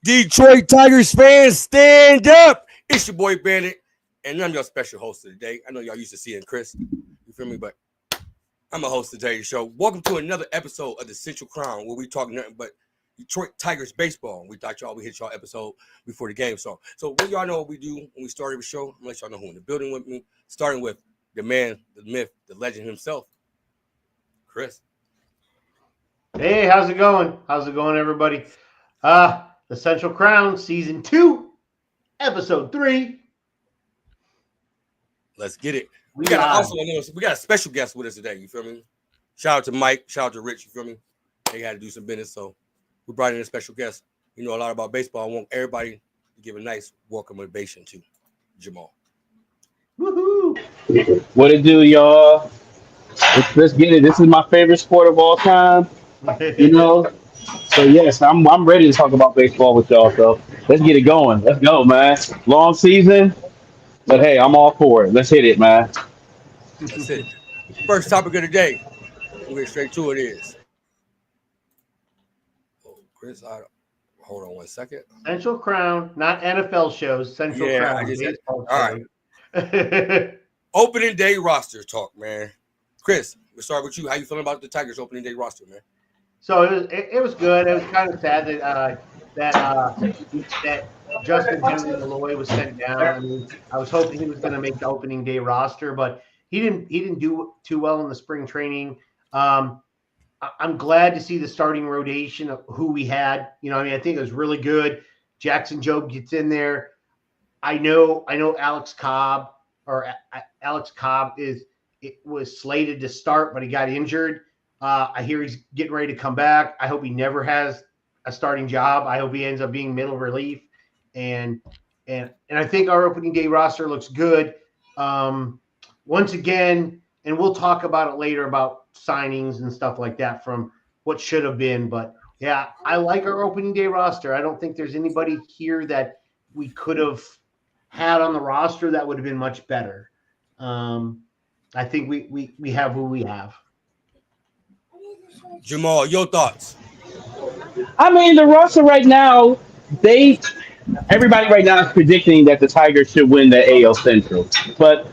Detroit Tigers fans, stand up! It's your boy Bandit, and I'm your special host of the day. I know y'all used to seeing Chris, you feel me? But I'm a host of today's show. Welcome to another episode of the Central Crown, where we talk nothing but Detroit Tigers baseball. We thought we hit y'all episode before the game. So y'all know what we do when we started the show. I'm gonna let y'all know who in the building with me. Starting with the man, the myth, the legend himself, Chris. Hey, how's it going? How's it going, everybody? The Central Crown, Season 2, Episode 3. Let's get it. We got a special guest with us today, you feel me? Shout out to Mike, shout out to Rich, you feel me? They had to do some business, so we brought in a special guest. You know a lot about baseball. I want everybody to give a nice welcome ovation to Jamal. Woohoo! What it do, y'all? Let's get it. This is my favorite sport of all time. You know, so yes, I'm ready to talk about baseball with y'all. So let's get it going. Let's go, man. Long season, but hey, I'm all for it. Let's hit it, man. That's it. First topic of the day. We'll get straight to it is. Oh, Chris, hold on one second. Central Crown, not NFL shows. Central Crown. I just all right. Opening day roster talk, man. Chris, we'll start with you. How you feeling about the Tigers opening day roster, man? So it was good. It was kind of sad that Justin Henry Malloy was sent down. I mean, I was hoping he was going to make the opening day roster, but he didn't do too well in the spring training. I'm glad to see the starting rotation of who we had. I think it was really good. Jackson Jobe gets in there. I know Alex Cobb was slated to start, but he got injured. I hear he's getting ready to come back. I hope he never has a starting job. I hope he ends up being middle relief. And I think our opening day roster looks good. Once again, and we'll talk about it later about signings and stuff like that from what should have been. But yeah, I like our opening day roster. I don't think there's anybody here that we could have had on the roster that would have been much better. I think we have who we have. Jamal, your thoughts? I mean, the roster right now, everybody right now is predicting that the Tigers should win the AL Central. But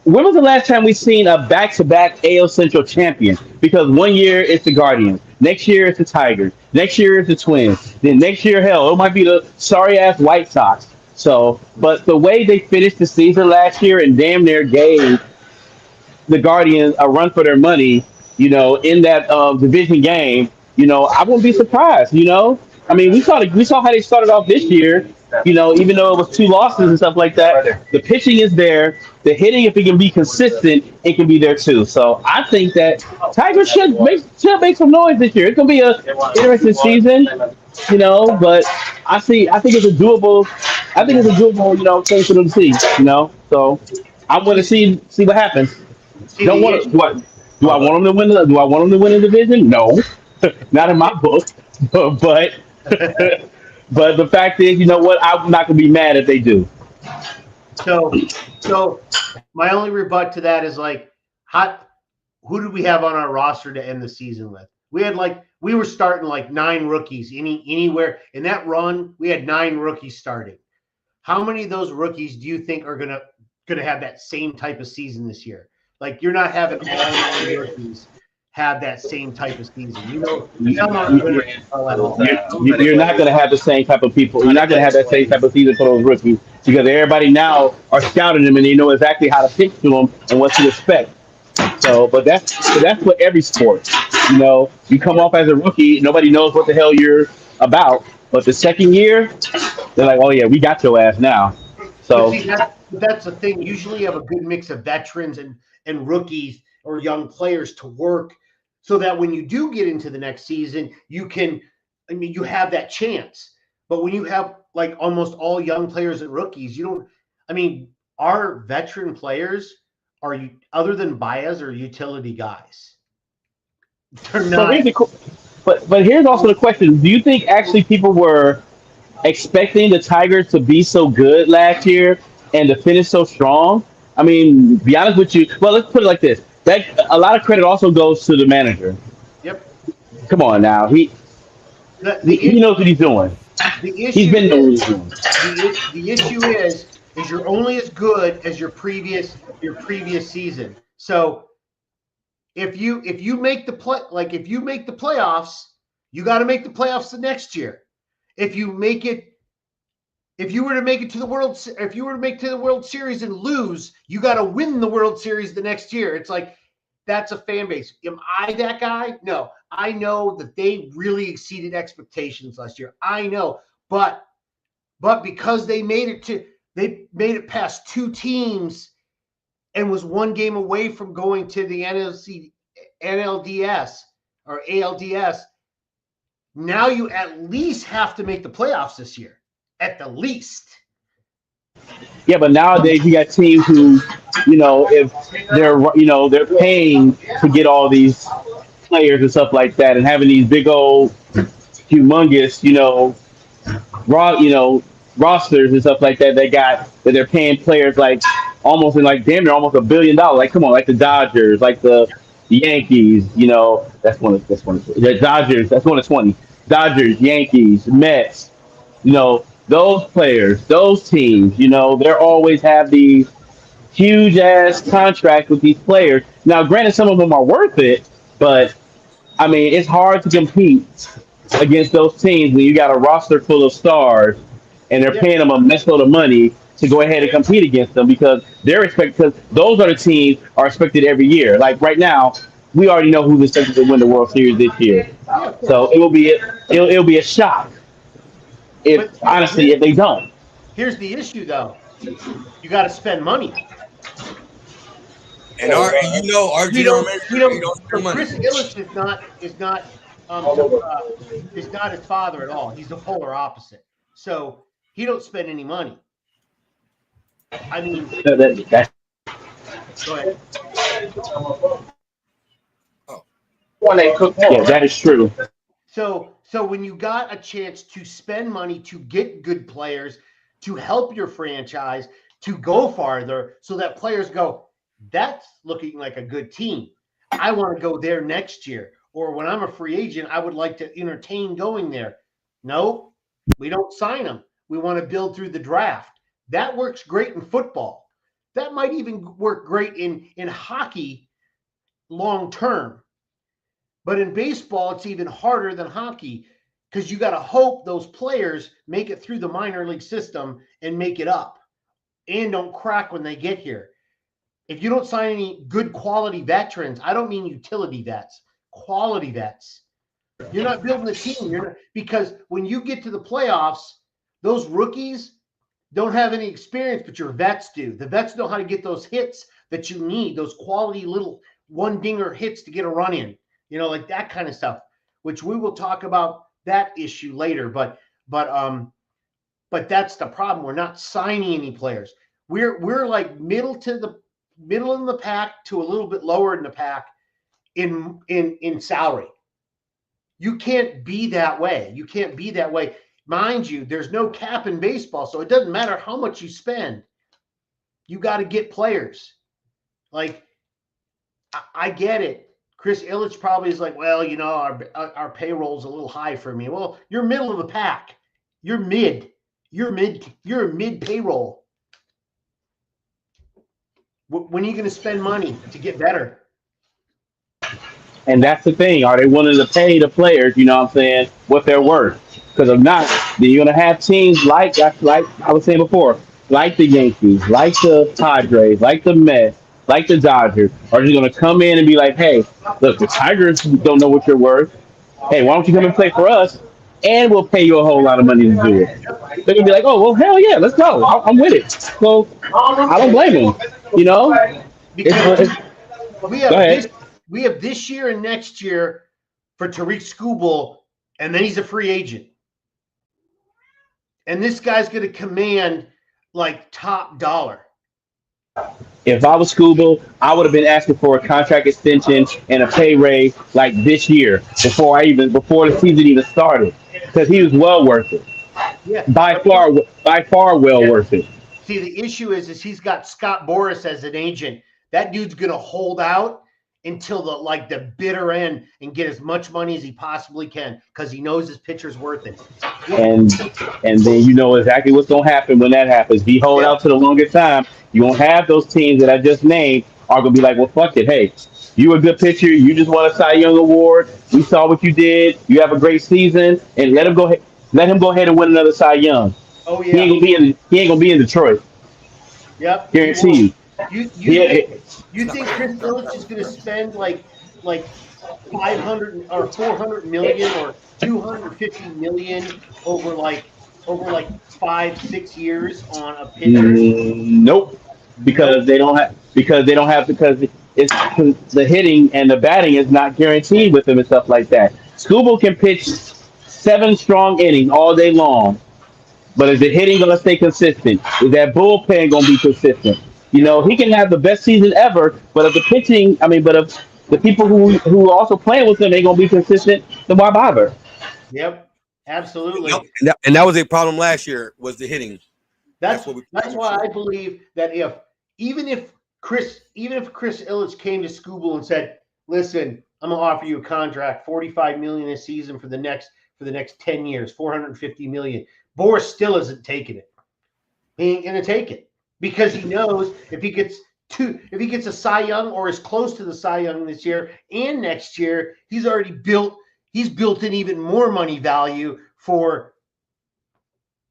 when was the last time we seen a back-to-back AL Central champion? Because one year it's the Guardians, next year it's the Tigers, next year it's the Twins, then next year, hell, it might be the sorry-ass White Sox. So, but the way they finished the season last year and damn near gave the Guardians a run for their money, in that division game, I wouldn't be surprised. I mean, we saw how they started off this year. Even though it was 2 losses and stuff like that, the pitching is there. The hitting, if it can be consistent, it can be there too. So I think that Tigers should make some noise this year. It's gonna be a interesting season, But I think it's a doable. Thing for them to see. So I want to see what happens. Don't want to what. Do I want them to win? Do I want them to win the division? No, not in my book. But but the fact is, you know what? I'm not gonna be mad if they do. So my only rebut to that is who did we have on our roster to end the season with? We were starting 9 rookies anywhere in that run. We had 9 rookies starting. How many of those rookies do you think are gonna have that same type of season this year? You're not having all 9 rookies have that same type of season. Some aren't good at all. You're not going to have the same type of people. You're not going to have that same type of season for those rookies because everybody now are scouting them and they know exactly how to pitch to them and what to expect. But that's for every sport. You come off as a rookie, nobody knows what the hell you're about. But the second year, they're like, oh yeah, we got your ass now. So that's the thing. Usually you have a good mix of veterans and rookies or young players to work so that when you do get into the next season, you have that chance. But when you have almost all young players and rookies, our veteran players other than Baez are utility guys. They're not. But here's also the question. Do you think actually people were expecting the Tigers to be so good last year and to finish so strong? I mean, be honest with you. Well, let's put it like this. A lot of credit also goes to the manager. Yep. Come on now. He knows what he's doing. The He's issue been the is reason. the issue is you're only as good as your previous season. So if you make the playoffs, you got to make the playoffs the next year. If you were to make it to the World Series and lose, you got to win the World Series the next year. It's like that's a fan base. Am I that guy? No. I know that they really exceeded expectations last year. I know, but because they made it past two teams and was one game away from going to the NLDS or ALDS, now you at least have to make the playoffs this year. At the least. Yeah, but nowadays you got teams who, if they're paying to get all these players and stuff like that, and having these big old, humongous, rosters and stuff like that. That they're paying players like almost in like damn near almost $1 billion. Like come on, like the Dodgers, like the Yankees. That's one of the Dodgers. That's 1 of 20. Dodgers, Yankees, Mets. Those players, those teams. They always have these huge ass contracts with these players. Now, granted, some of them are worth it, but I mean, it's hard to compete against those teams when you got a roster full of stars and they're Yeah. paying them a mess load of money to go ahead and compete against them because because those are the teams are expected every year. Like right now, we already know who's expected to win the World Series this year. Yeah, of So course. it'll be a shock if But honestly if they don't. here's the issue, though. You got to spend money. And our We general don't. manager, We he don't. don't So spend money. Chris Ilitch is not his father at all. He's the polar opposite. So he don't spend any money. I mean, That's go ahead. Oh, yeah, that is true. So when you got a chance to spend money to get good players, to help your franchise, to go farther, so that players go, that's looking like a good team. I want to go there next year. Or when I'm a free agent, I would like to entertain going there. No, we don't sign them. We want to build through the draft. That works great in football. That might even work great in hockey long term. But in baseball, it's even harder than hockey because you got to hope those players make it through the minor league system and make it up and don't crack when they get here. If you don't sign any good quality veterans, I don't mean utility vets, quality vets. You're not building a team. Because when you get to the playoffs, those rookies don't have any experience, but your vets do. The vets know how to get those hits that you need, those quality little one dinger hits to get a run in. Like that kind of stuff, which we will talk about that issue later. But that's the problem. We're not signing any players. We're like middle in the pack to a little bit lower in the pack in salary. You can't be that way. You can't be that way. Mind you, there's no cap in baseball, so it doesn't matter how much you spend. You got to get players. Like I get it. Chris Ilitch probably is like, well, our payroll's a little high for me. Well, you're middle of the pack. You're mid. You're a mid payroll. When are you going to spend money to get better? And that's the thing. Are they willing to pay the players, what I'm saying, what they're worth? Because if not, then you're going to have teams like I was saying before, like the Yankees, like the Padres, like the Mets, like the Dodgers, are just going to come in and be like, hey, look, the Tigers don't know what you're worth. Hey, why don't you come and play for us? And we'll pay you a whole lot of money to do it. They're going to be like, oh, well, hell yeah, let's go. I'm with it. So I don't blame them. Because It's, we go have ahead. we have this year and next year for Tariq Skubal, and then he's a free agent. And this guy's going to command like top dollar. If I was Scuba, I would have been asking for a contract extension and a pay raise like this year before the season even started, because he was well worth it. Yeah. By far, well worth it. See, the issue is he's got Scott Boras as an agent. That dude's going to hold out until the bitter end and get as much money as he possibly can because he knows his pitcher's worth it. and and then you know exactly what's gonna happen when that happens. If you hold Yep. out to the longest time, you won't have those teams that I just named are gonna be like, well, fuck it. Hey, you a good pitcher. You just won a Cy Young award. We saw what you did. You have a great season, and let him go. Let him go ahead and win another Cy Young. Oh He yeah. ain't gonna be in. He ain't gonna be in Detroit. Yep. Guarantee you. You Yeah. think Chris Ilitch is going to spend like 500 or 400 million or 250 million over 5-6 years on a pitcher? Nope. Nope. Because it's the hitting and the batting is not guaranteed with him and stuff like that. Scooble can pitch 7 strong innings all day long, but is the hitting gonna stay consistent? Is that bullpen gonna be consistent? You know, he can have the best season ever, but if the pitching, I mean, but if the people who are also playing with him ain't gonna be consistent, then why bother? Yep. Absolutely. Nope. And that was a problem last year was the hitting. That's what we. why I believe that even if Chris Ilitch came to Scooble and said, "Listen, I'm gonna offer you a contract, 45 million a season for the next 10 years, 450 million," Boris still isn't taking it. He ain't gonna take it because he knows if he gets a Cy Young or is close to the Cy Young this year and next year, he's built in even more money value for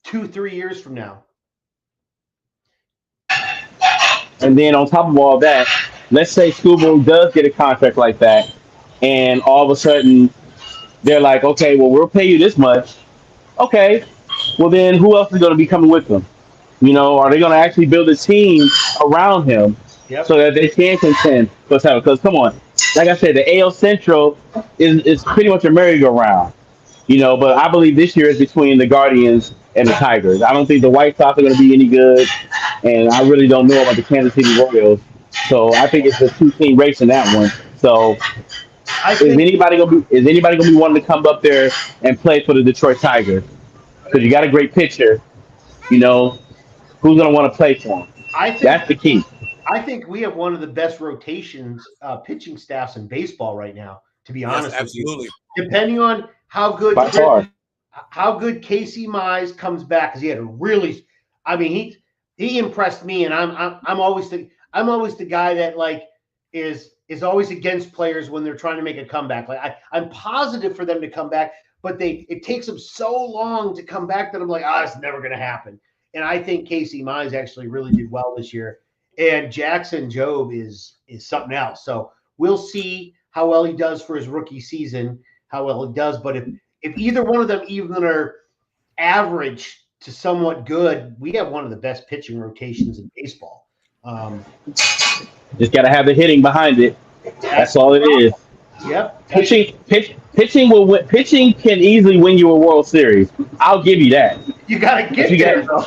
2-3 years from now. And then on top of all that, let's say Scooble does get a contract like that, and all of a sudden they're like, okay, well, we'll pay you this much. Okay, well, then who else is going to be coming with them? You know, are they going to actually build a team around him Yep. so that they can contend? Because come on, like I said, the AL Central is pretty much a merry-go-round. You know, but I believe this year is between the Guardians and the Tigers. I don't think the White Sox are going to be any good, and I really don't know about the Kansas City Royals. So I think it's a two-team race in that one. So is anybody gonna be wanting to come up there and play for the Detroit Tigers? Because you got a great pitcher. You know, who's gonna want to play for him? That's the key. I think we have one of the best rotations, pitching staffs in baseball right now. To be honest, Yes, absolutely. Depending on how good By far. Casey Mize comes back, because he had a really, I mean, he impressed me, and I'm always the guy that is always against players when they're trying to make a comeback. I'm positive for them to come back, but it takes them so long to come back that I'm like, it's never going to happen. And I think Casey Mize actually really did well this year, and Jackson Jobe is something else. So we'll see how well he does for his rookie season, how well he does. But if either one of them even are average to somewhat good, we have one of the best pitching rotations in baseball. Just got to have the hitting behind it. That's all it is. Yep. Pitching will win. Pitching can easily win you a World Series. I'll give you that. You got to get there, though.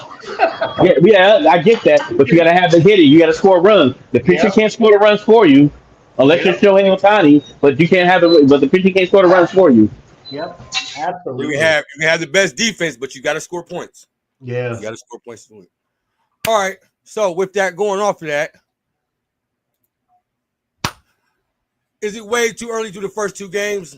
Yeah, I get that. But you got to have the hitting. You got to score runs. The pitcher can't score the runs for you, unless you're Shohei Ohtani. But you can't have the. But the pitcher can't score the runs for you. Yep. Absolutely. You can have the best defense, but you got to score points. Yeah. You got to score points to win. All right. So with that going off of that, is it way too early to the first 2 games?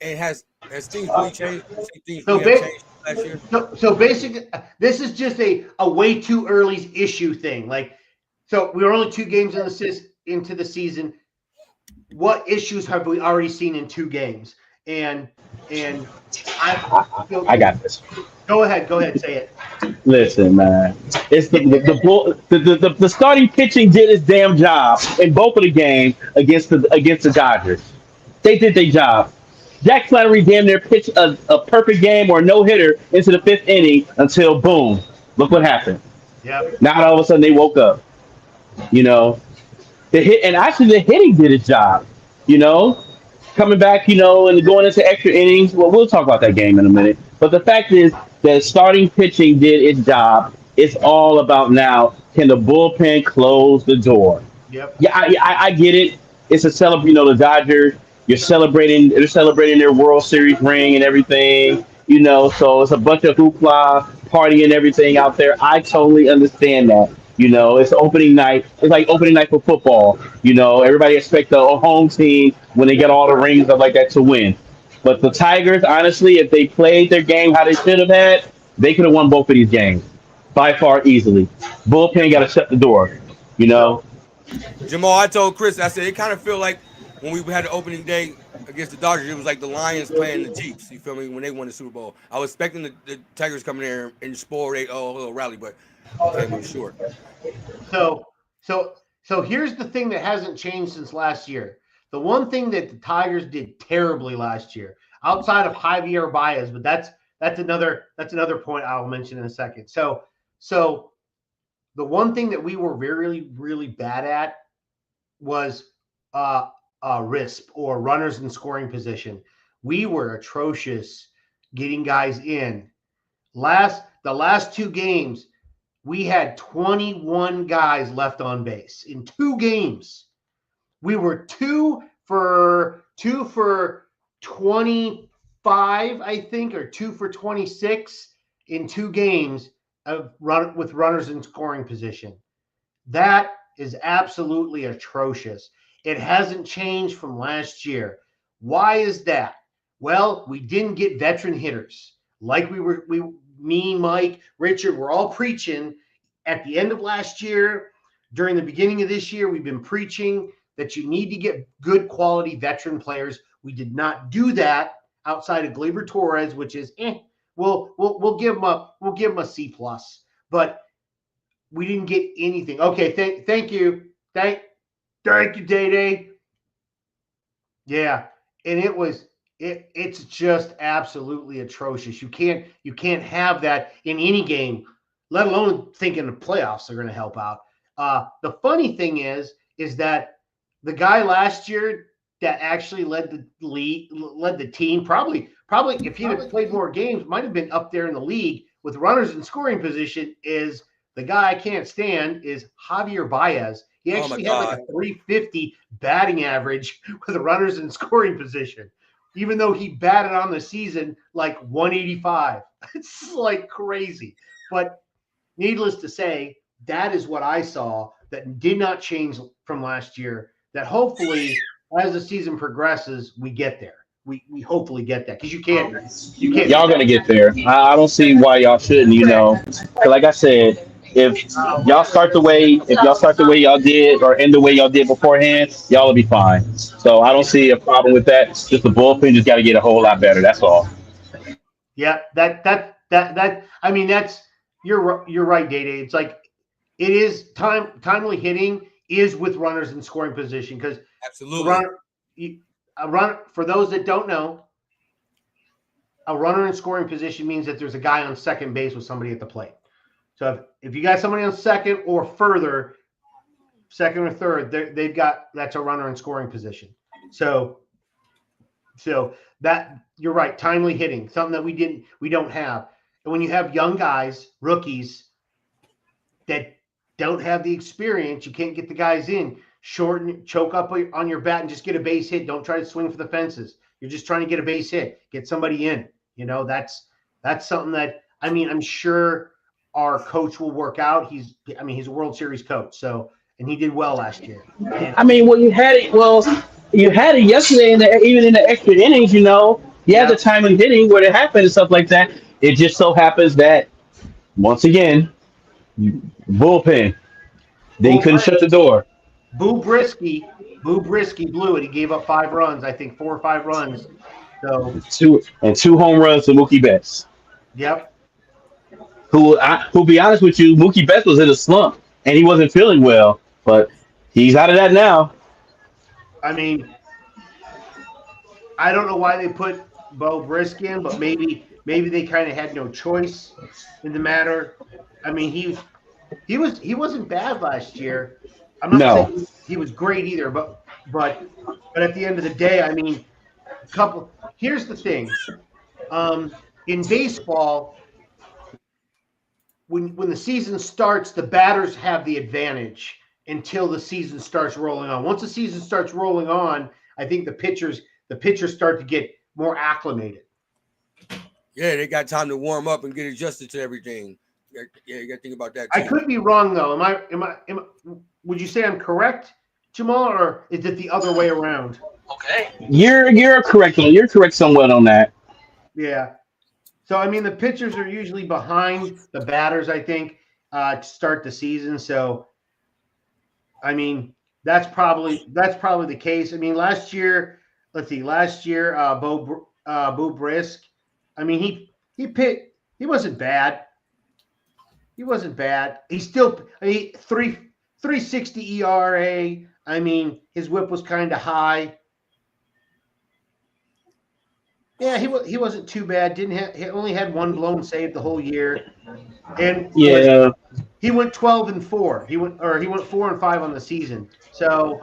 And has things really changed? Things changed last year? So basically, this is just a way too early issue thing. So we were only 2 games into the season. What issues have we already seen in 2 games? And I got this. Go ahead, say it. Listen, man. It's the starting pitching did its damn job in both of the games against the Dodgers. They did their job. Jack Flannery damn near pitched a perfect game or no hitter into the 5th inning until boom. Look what happened. Yep. Now all of a sudden they woke up. You know, the hitting did its job. You know, coming back, you know, and going into extra innings. Well, we'll talk about that game in a minute. But the fact is that starting pitching did its job. It's all about now, can the bullpen close the door? Yep. Yeah, I get it. It's a celebration. You know, the Dodgers. They're celebrating their World Series ring and everything. You know, so it's a bunch of hoopla, party and everything out there. I totally understand that. You know, it's opening night. It's like opening night for football. You know, everybody expects the home team when they get all the rings and stuff like that to win. But the Tigers, honestly, if they played their game how they should have had, they could have won both of these games by far easily. Bullpen got to shut the door. You know, So Jamal, I told Chris, I said it kind of feel like when we had the opening day against the Dodgers, it was like the Lions playing the Chiefs. You feel me? When they won the Super Bowl, I was expecting the Tigers coming there and spoil their little rally, but came up short. so so here's the thing that hasn't changed since last year. The one thing that the Tigers did terribly last year, outside of Javier Baez, but that's another point I'll mention in a second. So the one thing that we were really really bad at was RISP, or runners in scoring position. We were atrocious getting guys in. The last two games, we had 21 guys left on base in 2 games. We were two for 25, I think, or 2 for 26 in 2 games with runners in scoring position. That is absolutely atrocious. It hasn't changed from last year. Why is that? Well, we didn't get veteran hitters like me, Mike, Richard, we're all preaching at the end of last year. During the beginning of this year, we've been preaching that you need to get good quality veteran players. We did not do that outside of Gleyber Torres, which is we'll give him a C plus, but we didn't get anything. Okay, thank you, thank you, Day Day. Yeah, and it's just absolutely atrocious. You can't have that in any game, let alone thinking the playoffs are going to help out. The funny thing is that the guy last year that actually led the team, probably if he'd have played more games, might have been up there in the league with runners in scoring position. Is the guy I can't stand is Javier Baez. He actually had like a 350 batting average with runners in scoring position, even though he batted on the season like 185. It's like crazy. But needless to say, that is what I saw that did not change from last year, that hopefully as the season progresses, we get there. We hopefully get that, because you can't y'all gonna get there. I don't see why y'all shouldn't. You know, 'cause like I said, if y'all start the way y'all did or end the way y'all did beforehand, y'all will be fine. So I don't see a problem with that. Just the bullpen just got to get a whole lot better. That's all. Yeah, that I mean, that's you're right, Day. It's like it is timely hitting is with runners in scoring position, because Absolutely. a run, for those that don't know, a runner in scoring position means that there's a guy on second base with somebody at the plate. So if you got somebody on second or further, second or third, that's a runner in scoring position. So that you're right, timely hitting, something that we don't have. And when you have young guys, rookies that don't have the experience, you can't get the guys in, shorten, choke up on your bat and just get a base hit. Don't try to swing for the fences. You're just trying to get a base hit, get somebody in. You know, that's something that, I mean, I'm sure our coach will work out. He's a World Series coach, so, and he did well last year. And I mean, well, you had it. Well, you had it yesterday, even in the extra innings. You know, you had the yeah, timely hitting where it happened and stuff like that. It just so happens that once again, bullpen. They Bull couldn't shut the door. Boo Brisky blew it. He gave up 5 runs, I think 4 or 5 runs. So, Two home runs to Mookie Betts. yep. Who be honest with you, Mookie Betts was in a slump and he wasn't feeling well, but he's out of that now. I mean, I don't know why they put Bo Brisk in, but maybe they kind of had no choice in the matter. I mean, he wasn't bad last year. I'm not No, saying he was great either, but at the end of the day, I mean, here's the thing. In baseball, when the season starts, the batters have the advantage until the season starts rolling on. Once the season starts rolling on, I think the pitchers start to get more acclimated. Yeah, they got time to warm up and get adjusted to everything. Yeah, you got to think about that I too. could be wrong though. Would you say I'm correct, Jamal, or is it the other way around? You're correct. You're correct somewhat on that. Yeah. So I mean, the pitchers are usually behind the batters, I think, to start the season. So I mean, that's probably the case. I mean, last year, let's see, last year, Bo Brisk, I mean, he picked, he wasn't bad. He wasn't bad. He's still three 360 ERA. I mean, his whip was kind of high. Yeah, he wasn't too bad. Didn't have he only had one blown save the whole year, and was Yeah, he went 12-4. He went 4-5 on the season. So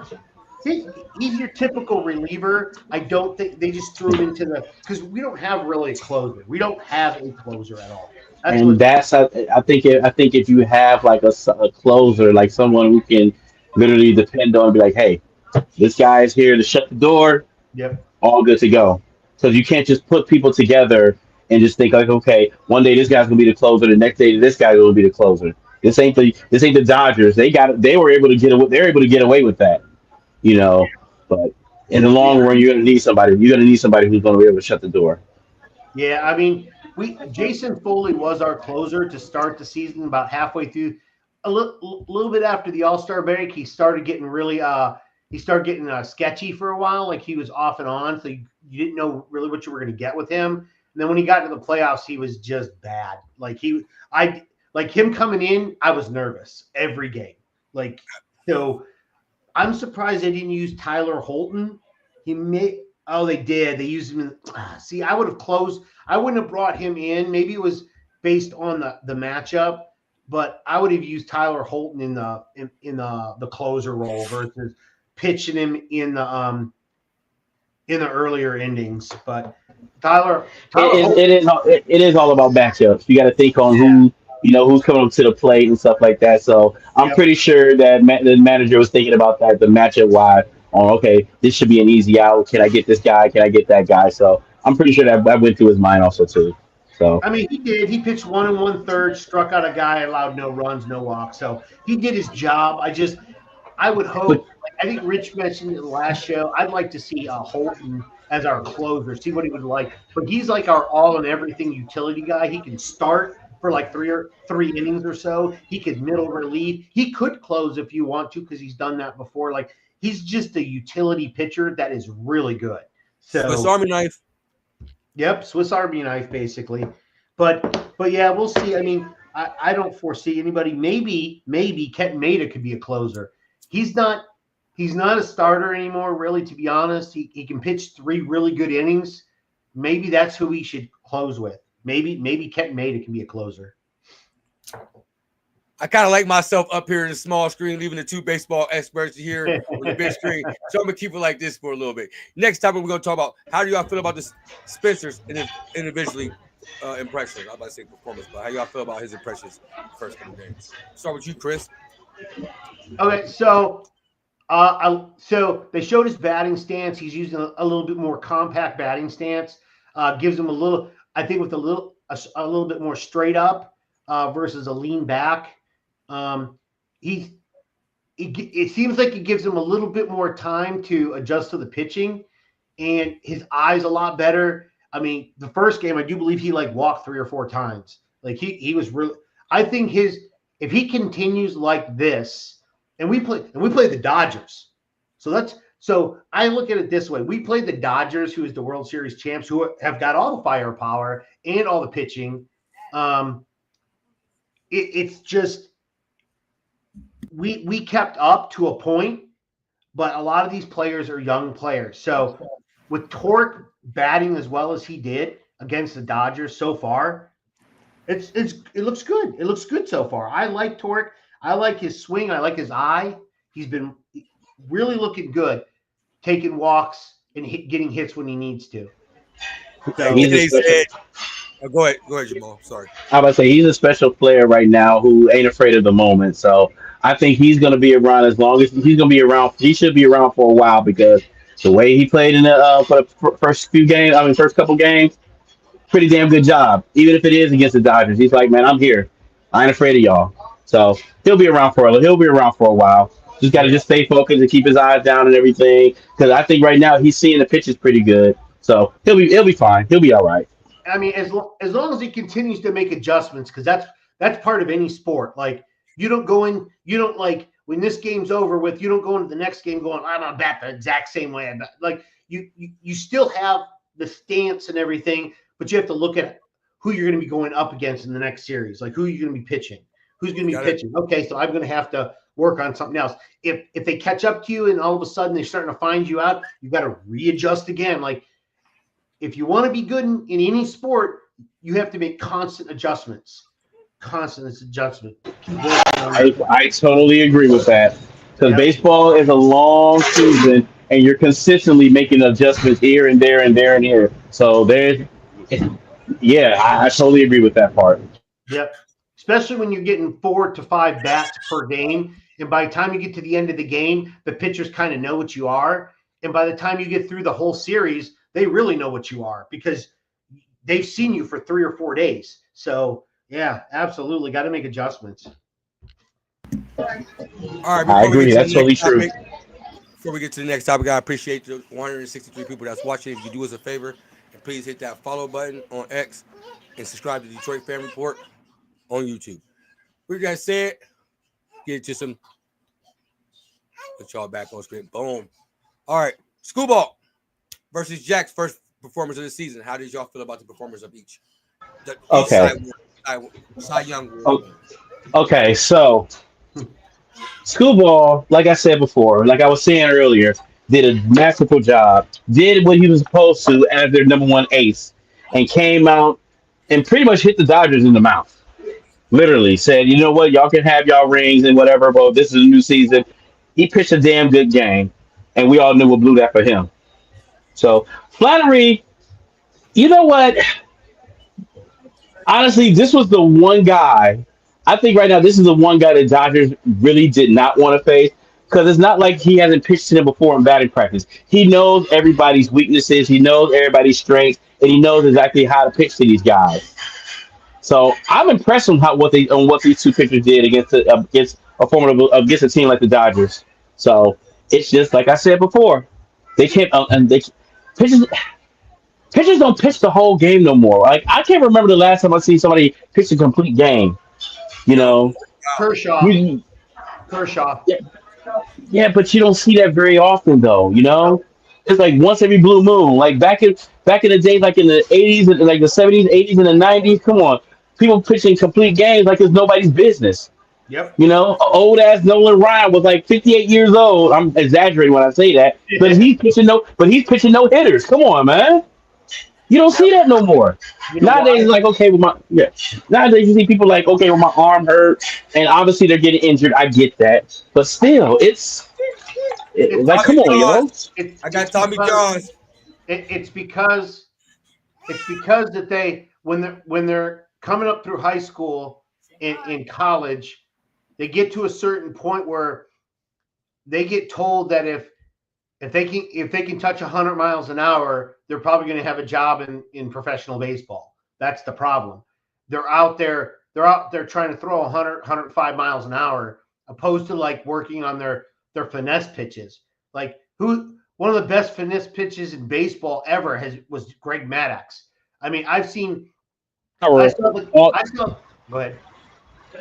he's your typical reliever. I don't think they just threw him into the because we don't have really a closer. We don't have a closer at all. That's and what. that's I think if you have like a closer, like someone who can literally depend on, be like, hey, this guy is here to shut the door, Yep. all good to go. So you can't just put people together and just think like, okay, one day this guy's gonna be the closer, the next day this guy will be the closer. This ain't the Dodgers. They were able to they're able to get away with that, you know. But in the Yeah. long run, you're gonna need somebody. You're gonna need somebody who's gonna be able to shut the door. Yeah. I mean, we Jason Foley was our closer to start the season. About halfway through, a little bit after the All Star break, he started getting sketchy for a while. Like he was off and on, so you didn't know really what you were going to get with him. And then when he got to the playoffs, he was just bad. I like him coming in. I was nervous every game. Like so, I'm surprised they didn't use Tyler Holton. He may. Oh, they did. They used him. See, I would have closed. I wouldn't have brought him in. Maybe it was based on the matchup, but I would have used Tyler Holton in the closer role versus pitching him in the earlier innings. But Tyler Holton. It is all about matchups. You got to think on Yeah. who's coming up to the plate and stuff like that. So I'm Yep. pretty sure that the manager was thinking about that, the matchup wise. On okay, this should be an easy out. Can I get this guy? Can I get that guy? So I'm pretty sure that went through his mind also too. So I mean, he did. He pitched 1 1/3, struck out a guy, allowed no runs, no walks. So he did his job. I would but hope. Like, I think Rich mentioned in the last show. I'd like to see Holton as our closer, see what he would like. But he's like our all and everything utility guy. He can start for like three innings or so. He could middle relief. He could close if you want to because he's done that before. Like he's just a utility pitcher that is really good. Swiss So Army knife. yep, Swiss Army knife basically. But yeah, we'll see. I mean, I don't foresee anybody. Maybe Kent Maeda could be a closer. He's not he's not a starter anymore, really, to be honest. He can pitch 3 really good innings. Maybe that's who we should close with. Maybe Kent Maeda can be a closer. I kind of like myself up here in the small screen, leaving the two baseball experts here on the big screen. So I'm gonna keep it like this for a little bit. Next time we're gonna talk about how do y'all feel about the Spencer's individually impressions. I'm about to say performance, but how y'all feel about his impressions first couple games? Start with you, Chris. Okay, so they showed his batting stance. He's using a little bit more compact batting stance. Gives him a little, I think, with a little bit more straight up versus a lean back. He it seems like it gives him a little bit more time to adjust to the pitching, and his eyes a lot better. I mean, the first game, I do believe he like walked 3 or 4 times. Like he was really. I think if he continues like this, and we play the Dodgers, so I look at it this way: we played the Dodgers, who is the World Series champs, who have got all the firepower and all the pitching. It's just we kept up to a point, but a lot of these players are young players. So with Torque batting as well as he did against the Dodgers so far, it looks good. It looks good so far. I like Torque. I like his swing. I like his eye. He's been really looking good, taking walks and getting hits when he needs to. So he's a They special. said, go ahead, Jamal. Sorry. I about to say he's a special player right now who ain't afraid of the moment. So I think he's going to be around as long as he's going to be around. He should be around for a while because the way he played in the for the first few games, first couple games, pretty damn good job. Even if it is against the Dodgers, he's like, man, I'm here. I ain't afraid of y'all. So he'll be around for a while. Just got to Yeah. just stay focused and keep his eyes down and everything. Because I think right now he's seeing the pitches pretty good. So he'll be fine. He'll be all right. I mean, as long as he continues to make adjustments, because that's part of any sport. Like you don't like when this game's over with, you don't go into the next game going, I'm gonna bat the exact same way. Like you still have the stance and everything, but you have to look at who you're going to be going up against in the next series. Like who you're going to be pitching, who's going to be pitching. Okay, so I'm going to have to work on something else. If they catch up to you and all of a sudden they're starting to find you out, you got to readjust again. Like if you want to be good in any sport, you have to make constant adjustments. Constant adjustment. Keep working on it. I totally agree with that. Because Yep. baseball is a long season, and you're consistently making adjustments here and there and there and here. So yeah, I totally agree with that part. Yep. Especially when you're getting 4 to 5 bats per game. And by the time you get to the end of the game, the pitchers kind of know what you are. And by the time you get through the whole series, they really know what you are because they've seen you for 3 or 4 days. So, yeah, absolutely. Got to make adjustments. All right, I agree. That's totally true. Before we get to the next topic, I appreciate the 163 people that's watching. If you do us a favor, and please hit that follow button on X and subscribe to Detroit Fan Report on YouTube. We got said, get to some. Put y'all back on screen. Boom. All right, Schoolball versus Jack's first performance of the season. How did y'all feel about the performance of each? Okay. Cy Young. Okay, so Schoolball, like I said before, like I was saying earlier, did a masterful job, did what he was supposed to as their number one ace, and came out and pretty much hit the Dodgers in the mouth. Literally said, you know what, y'all can have y'all rings and whatever, but this is a new season. He pitched a damn good game, and we all knew what blew that for him. So Flattery, you know what? Honestly, this was the one guy. I think right now this is the one guy that Dodgers really did not want to face because it's not like he hasn't pitched to them before in batting practice. He knows everybody's weaknesses, he knows everybody's strengths, and he knows exactly how to pitch to these guys. So I'm impressed on what these two pitchers did against a formidable against a team like the Dodgers. So it's just like I said before, they can't and they pitchers pitchers don't pitch the whole game no more. Like I can't remember the last time I seen somebody pitch a complete game. You know, Kershaw. you, Kershaw. yeah, yeah, but you don't see that very often though. You know, it's like once every blue moon. Like back in the days, like in the '80s and like the '70s, '80s, and the '90s. Come on, people pitching complete games like it's nobody's business. Yep. You know, old ass Nolan Ryan was like 58 years old. I'm exaggerating when I say that, but he's pitching no hitters. Come on, man. You don't see that no more. You know Nowadays, why? it's like okay with my yeah. Nowadays, you see people like okay, well, my arm hurt, and obviously they're getting injured. I get that, but still, it's like come on, yo. I got Tommy John's. It's because that they when they're coming up through high school in college, they get to a certain point where they get told that if they can touch 100 miles an hour, they're probably going to have a job in professional baseball. That's the problem. They're out there trying to throw 105 miles an hour, opposed to like working on their finesse pitches. Like one of the best finesse pitches in baseball ever was Greg Maddox. I mean, I've seen. I saw. Go ahead.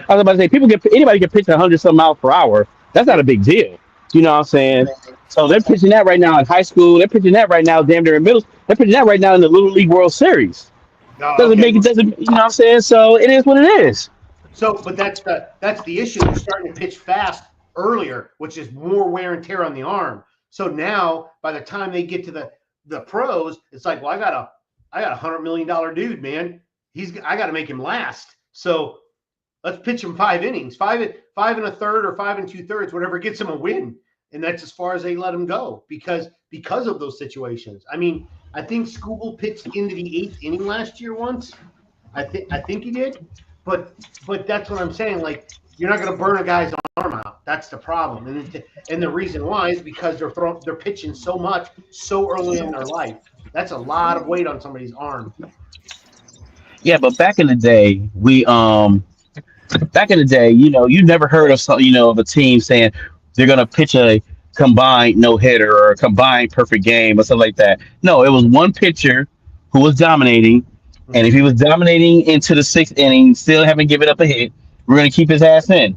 I was about to say anybody can pitch 100 some miles per hour. That's not a big deal. You know what I'm saying? So they're pitching that right now in high school. They're pitching that right now, damn near in middle. They're pitching that right now in the Little League World Series. Oh, Doesn't okay. make it doesn't you know what I'm saying? So it is what it is. So, but that's the issue. They're starting to pitch fast earlier, which is more wear and tear on the arm. So now, by the time they get to the pros, it's like, well, I got a $100 million dude, man. I got to make him last. So let's pitch him 5 innings, five and a third or 5 2/3, whatever gets him a win. And that's as far as they let him go because of those situations. I mean, I think Scooble pitched into the 8th inning last year once. I think he did, but that's what I'm saying. Like, you're not going to burn a guy's arm out. That's the problem, and the reason why is because they're pitching so much so early in their life. That's a lot of weight on somebody's arm. Yeah, but back in the day, back in the day, you never heard of some, of a team saying they're gonna pitch a combined no hitter or a combined perfect game or something like that. No, it was one pitcher who was dominating, and if Mhm. he was dominating into the sixth inning, still haven't given up a hit, we're gonna keep his ass in.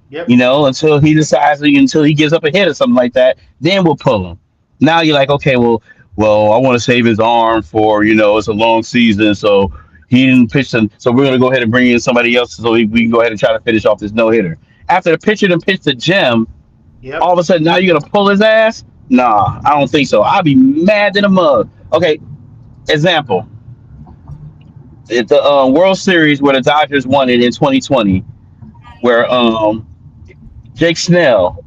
Yep. Until he decides, until he gives up a hit or something like that, then we'll pull him. Now you're like, okay, well, I want to save his arm for, it's a long season, so he didn't pitch him, so we're gonna go ahead and bring in somebody else so we can go ahead and try to finish off this no hitter. After the pitcher done pitched the gem, all Yep. of a sudden now you're gonna pull his ass? Nah, I don't think so. I'll be mad in a mug. Okay, example. At the World Series where the Dodgers won it in 2020, where Jake Snell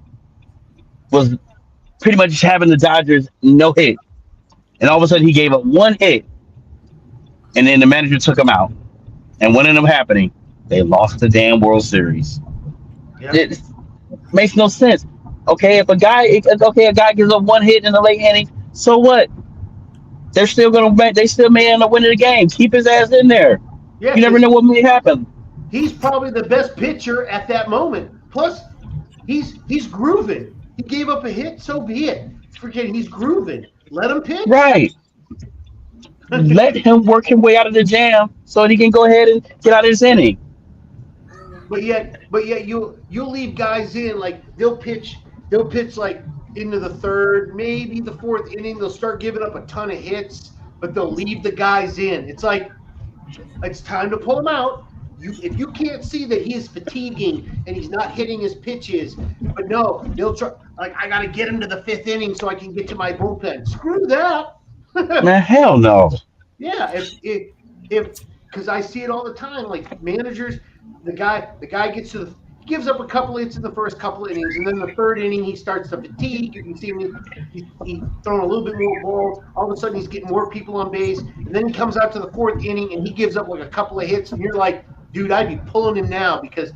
was pretty much having the Dodgers no hit, and all of a sudden he gave up one hit, and then the manager took him out. And what ended up happening? They lost the damn World Series. Yep. It makes no sense. Okay, a guy gives up one hit in the late innings, so what? They still may end up winning the game. Keep his ass in there. Yeah, You never because know what may happen. he's probably the best pitcher at that moment. Plus, he's grooving. He gave up a hit, so be it. Forget he's grooving. Let him pitch. Right. Let him work his way out of the jam so he can go ahead and get out of this inning. But yet you'll leave guys in like they'll pitch like into the third, maybe the fourth inning. They'll start giving up a ton of hits, but they'll leave the guys in. It's like it's time to pull him out. If you can't see that he's fatiguing and he's not hitting his pitches, but no, they'll try like I gotta get him to the fifth inning so I can get to my bullpen. Screw that. Man, hell no. Yeah, if because I see it all the time. Like managers, the guy gets to he gives up a couple hits in the first couple of innings, and then the third inning he starts to fatigue. You can see him he's throwing a little bit more balls. All of a sudden he's getting more people on base, and then he comes out to the fourth inning and he gives up like a couple of hits, and you're like, dude, I'd be pulling him now because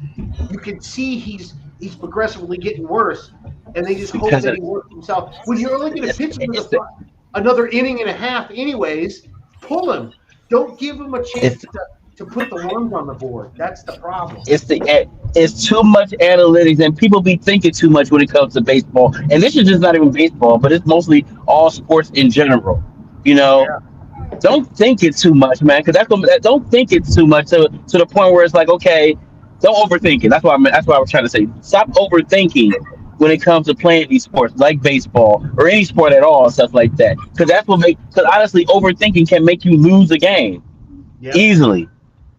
you can see he's progressively getting worse, and they just hope Because that he works himself. When you're only going to it's, pitch him it's, to another inning and a half, anyways, pull him. Don't give him a chance it's, to put the runs on the board. That's the problem. it's too much analytics, and people be thinking too much when it comes to baseball. And this is just not even baseball, but it's mostly all sports in general. You know, Yeah. don't think it too much, man, because don't think it too much to the point where it's like, okay, don't overthink it. That's what I was trying to say. Stop overthinking when it comes to playing these sports like baseball or any sport at all, stuff like that. Because honestly, overthinking can make you lose a game Yep. easily.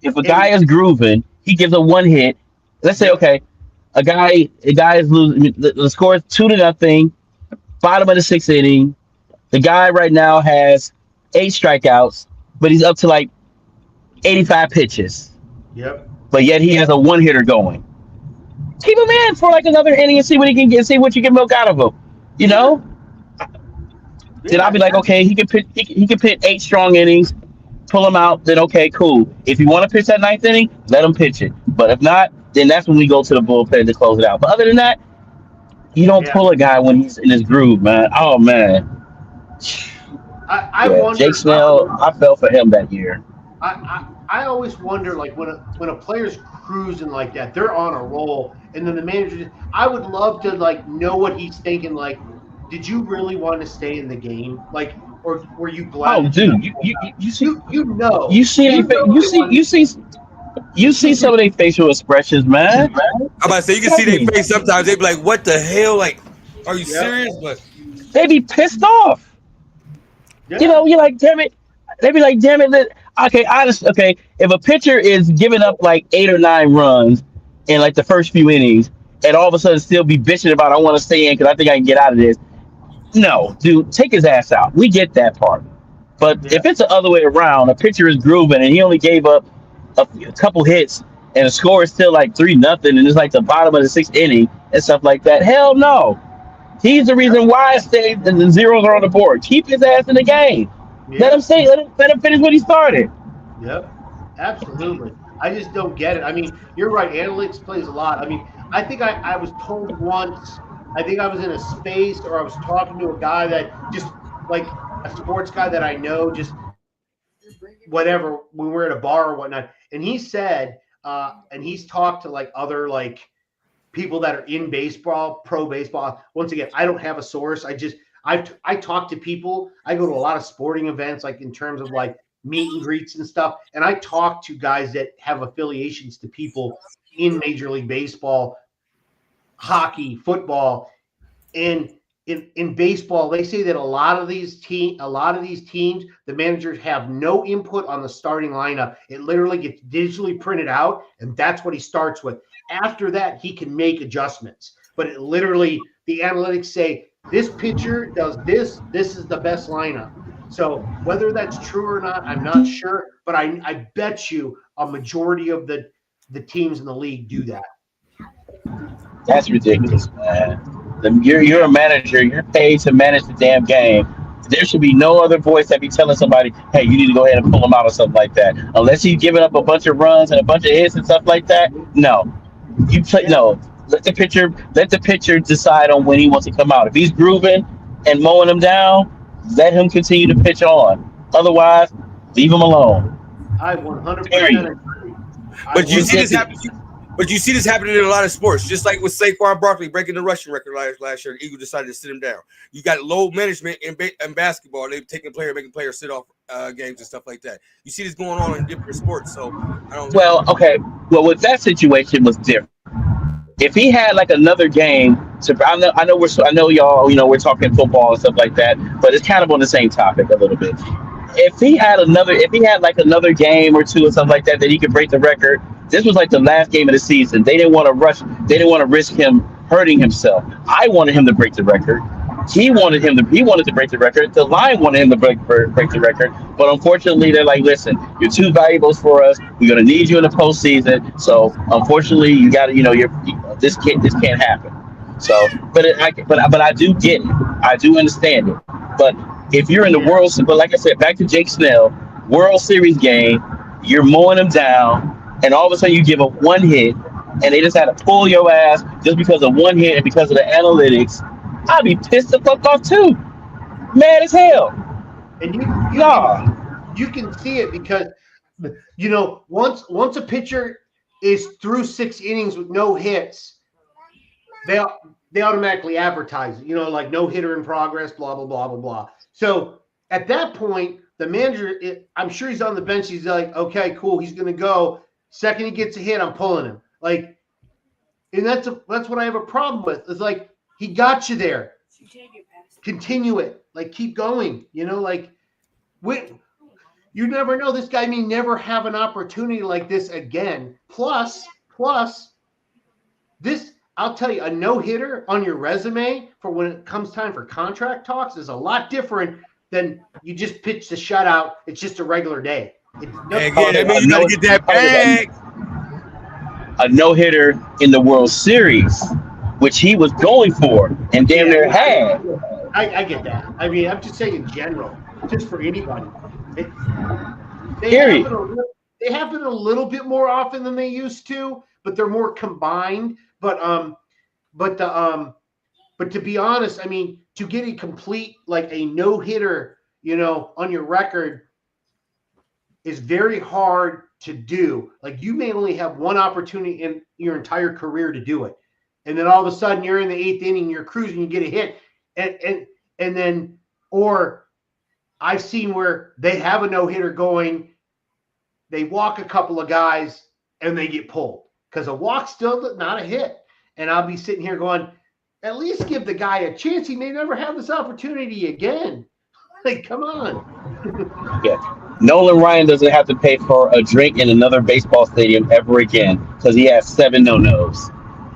If a guy And is grooving, he gives a one hit. Let's say, yep. okay, a guy is losing. The score is 2-0. Bottom of the sixth inning. The guy right now has 8 strikeouts, but he's up to like 85 pitches. Yep. But yet he has a one hitter going. Keep him in for like another inning and see what he can get. See what you can milk out of him. You Yeah. know. Then I'll Yeah. be like, okay, he can pitch. He can pitch 8 strong innings. Pull him out. Then okay, cool. If you want to pitch that ninth inning, let him pitch it. But if not, then that's when we go to the bullpen to close it out. But other than that, you don't Yeah. pull a guy when he's in his groove, man. Oh man. I Yeah, Jake wonder. Snell, I fell for him that year. I always wonder, like when a player's cruising like that, they're on a roll, and then the manager. I would love to like know what he's thinking. Like, did you really want to stay in the game? Like, or were you glad? Oh, that dude, you you see, you know you see, you know you they see, wanted- you see some of their facial expressions, man. I'm about to say you can see their face sometimes. They be like, "What the hell? Like, are you Yep. serious?" But They be pissed off. Yeah. You're like, damn it. They be like, damn it. Okay, honest. Okay, if a pitcher is giving up like 8 or 9 runs in like the first few innings, and all of a sudden still be bitching about I want to stay in because I think I can get out of this. No, dude, take his ass out. We get that part. But Yeah. if it's the other way around, a pitcher is grooving and he only gave up a couple hits and the score is still like 3-0 and it's like the bottom of the sixth inning and stuff like that. Hell no. He's the reason why I stayed and the zeros are on the board. Keep his ass in the game. Let Yeah. him stay. Let him finish what he started. Yep, absolutely. I just don't get it. I mean, you're right. Analytics plays a lot. I mean, I think I was told once, I think I was in a space or I was talking to a guy that just like a sports guy that I know, just whatever, when we're at a bar or whatnot. And he said, and he's talked to like other like people that are in baseball, pro baseball. Once again, I don't have a source. I talk to people. I go to a lot of sporting events, like in terms of like meet and greets and stuff. And I talk to guys that have affiliations to people in Major League Baseball, hockey, football, and in baseball, they say that a lot of these teams, the managers have no input on the starting lineup. It literally gets digitally printed out, and that's what he starts with. After that, he can make adjustments. But it literally, the analytics say this pitcher does this. This is the best lineup. So whether that's true or not, I'm not sure. But I bet you a majority of the teams in the league do that. That's ridiculous, man. You're a manager. You're paid to manage the damn game. There should be no other voice that be telling somebody, "Hey, you need to go ahead and pull them out" or something like that. Unless he's giving up a bunch of runs and a bunch of hits and stuff like that. No, you play. Yeah. No, let the pitcher. Let the pitcher decide on when he wants to come out. If he's grooving and mowing them down, let him continue to pitch on. Otherwise, leave him alone. I 100% Period. agree. But you see this Listen. happen. But you see this happening in a lot of sports, just like with Saquon Barkley breaking the rushing record last year. The Eagles decided to sit him down. You got low management in basketball. They've taken making players sit off games and stuff like that. You see this going on in different sports. So I don't. Well, okay. Well, with that situation was different. If he had like another game to, I know y'all, we're talking football and stuff like that, but it's kind of on the same topic a little bit. If he had like another game or two or something like that he could break the record. This was like the last game of the season. They didn't want to rush. They didn't want to risk him hurting himself. I wanted him to break the record. He wanted to break the record. The line wanted him to break the record. But unfortunately, they're like, listen, you're too valuable for us. We're gonna need you in the postseason. So unfortunately, you got to, this can't happen. So, but I do get it. I do understand it. But if you're in the World, but like I said, back to Jake Snell, World Series game, you're mowing them down, and all of a sudden you give up one hit, and they just had to pull your ass just because of one hit and because of the analytics. I'd be pissed the fuck off too, mad as hell. And you can see it because once a pitcher is through 6 innings with no hits, they automatically advertise it, like no hitter in progress, blah blah blah blah blah. So at that point, the manager, I'm sure he's on the bench. He's like, okay, cool, he's gonna go. Second he gets a hit, I'm pulling him. Like, and that's what I have a problem with. It's like, he got you there. Continue it. Like, keep going. You never know. This guy may never have an opportunity like this again. Plus, this, I'll tell you, a no-hitter on your resume for when it comes time for contract talks is a lot different than you just pitched a shutout. It's just a regular day. Hey, that means you got to get that bag. A no-hitter in the World Series, which he was going for and damn near had. I get that. I mean, I'm just saying in general, just for anybody. They happen a little bit more often than they used to, but they're more combined. But to be honest, I mean, to get a complete, like a no-hitter, on your record is very hard to do. Like, you may only have one opportunity in your entire career to do it. And then all of a sudden you're in the 8th inning, you're cruising, you get a hit. And then, or I've seen where they have a no-hitter going, they walk a couple of guys and they get pulled because a walk's still not a hit. And I'll be sitting here going, at least give the guy a chance. He may never have this opportunity again. Like, come on. Yeah. Nolan Ryan doesn't have to pay for a drink in another baseball stadium ever again because he has 7 no-nos.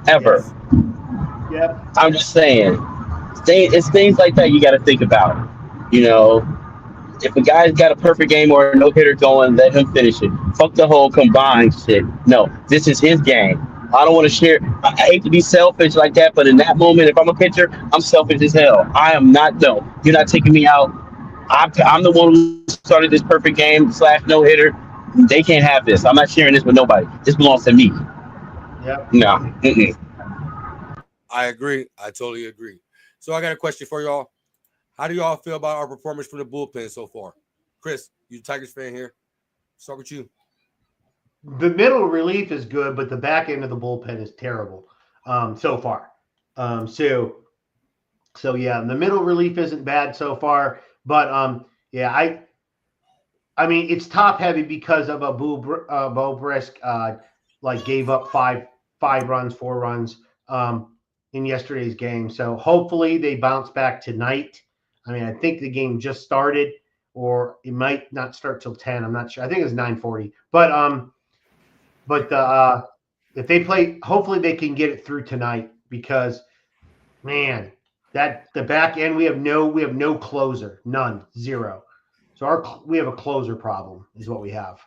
Ever. Yes. Yep. I'm just saying. It's things like that you got to think about. If a guy's got a perfect game or a no-hitter going, let him finish it. Fuck the whole combined shit. No, this is his game. I don't want to share. I hate to be selfish like that, but in that moment, if I'm a pitcher, I'm selfish as hell. I am not, no. You're not taking me out. I'm the one who started this perfect game / no-hitter. They can't have this. I'm not sharing this with nobody. This belongs to me. Yep. No. I agree. I totally agree. So I got a question for y'all. How do y'all feel about our performance from the bullpen so far? Chris, you Tigers fan here. Start with you. the middle relief is good, but the back end of the bullpen is terrible so far. So yeah, the middle relief isn't bad so far, but yeah, I mean it's top heavy because of a Bo Brisk like gave up five runs, 4 runs in yesterday's game. So hopefully they bounce back tonight. I mean, I think the game just started, or it might not start till 10. I'm not sure. I think it's 9:40. But if they play, hopefully they can get it through tonight because man, that the back end we have no closer, none, zero. So we have a closer problem is what we have.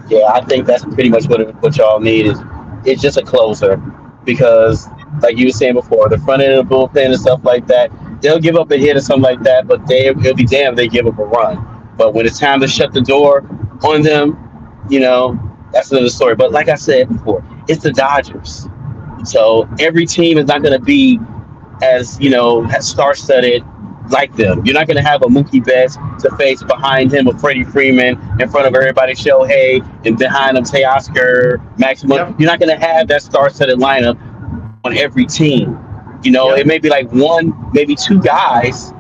Yeah, I think that's pretty much what y'all need is it's just a closer because like you were saying before, the front end of the bullpen and stuff like that, they'll give up a hit or something like that, but it'll be damn if they give up a run. But when it's time to shut the door on them, that's another story. But like I said before, it's the Dodgers. So every team is not going to be as star-studded like them. You're not going to have a Mookie Betts to face behind him with Freddie Freeman, in front of everybody Shohei, and behind him Teoscar, Maximum. Yep. You're not going to have that star-studded lineup on every team. Yep. It may be like one, maybe two guys,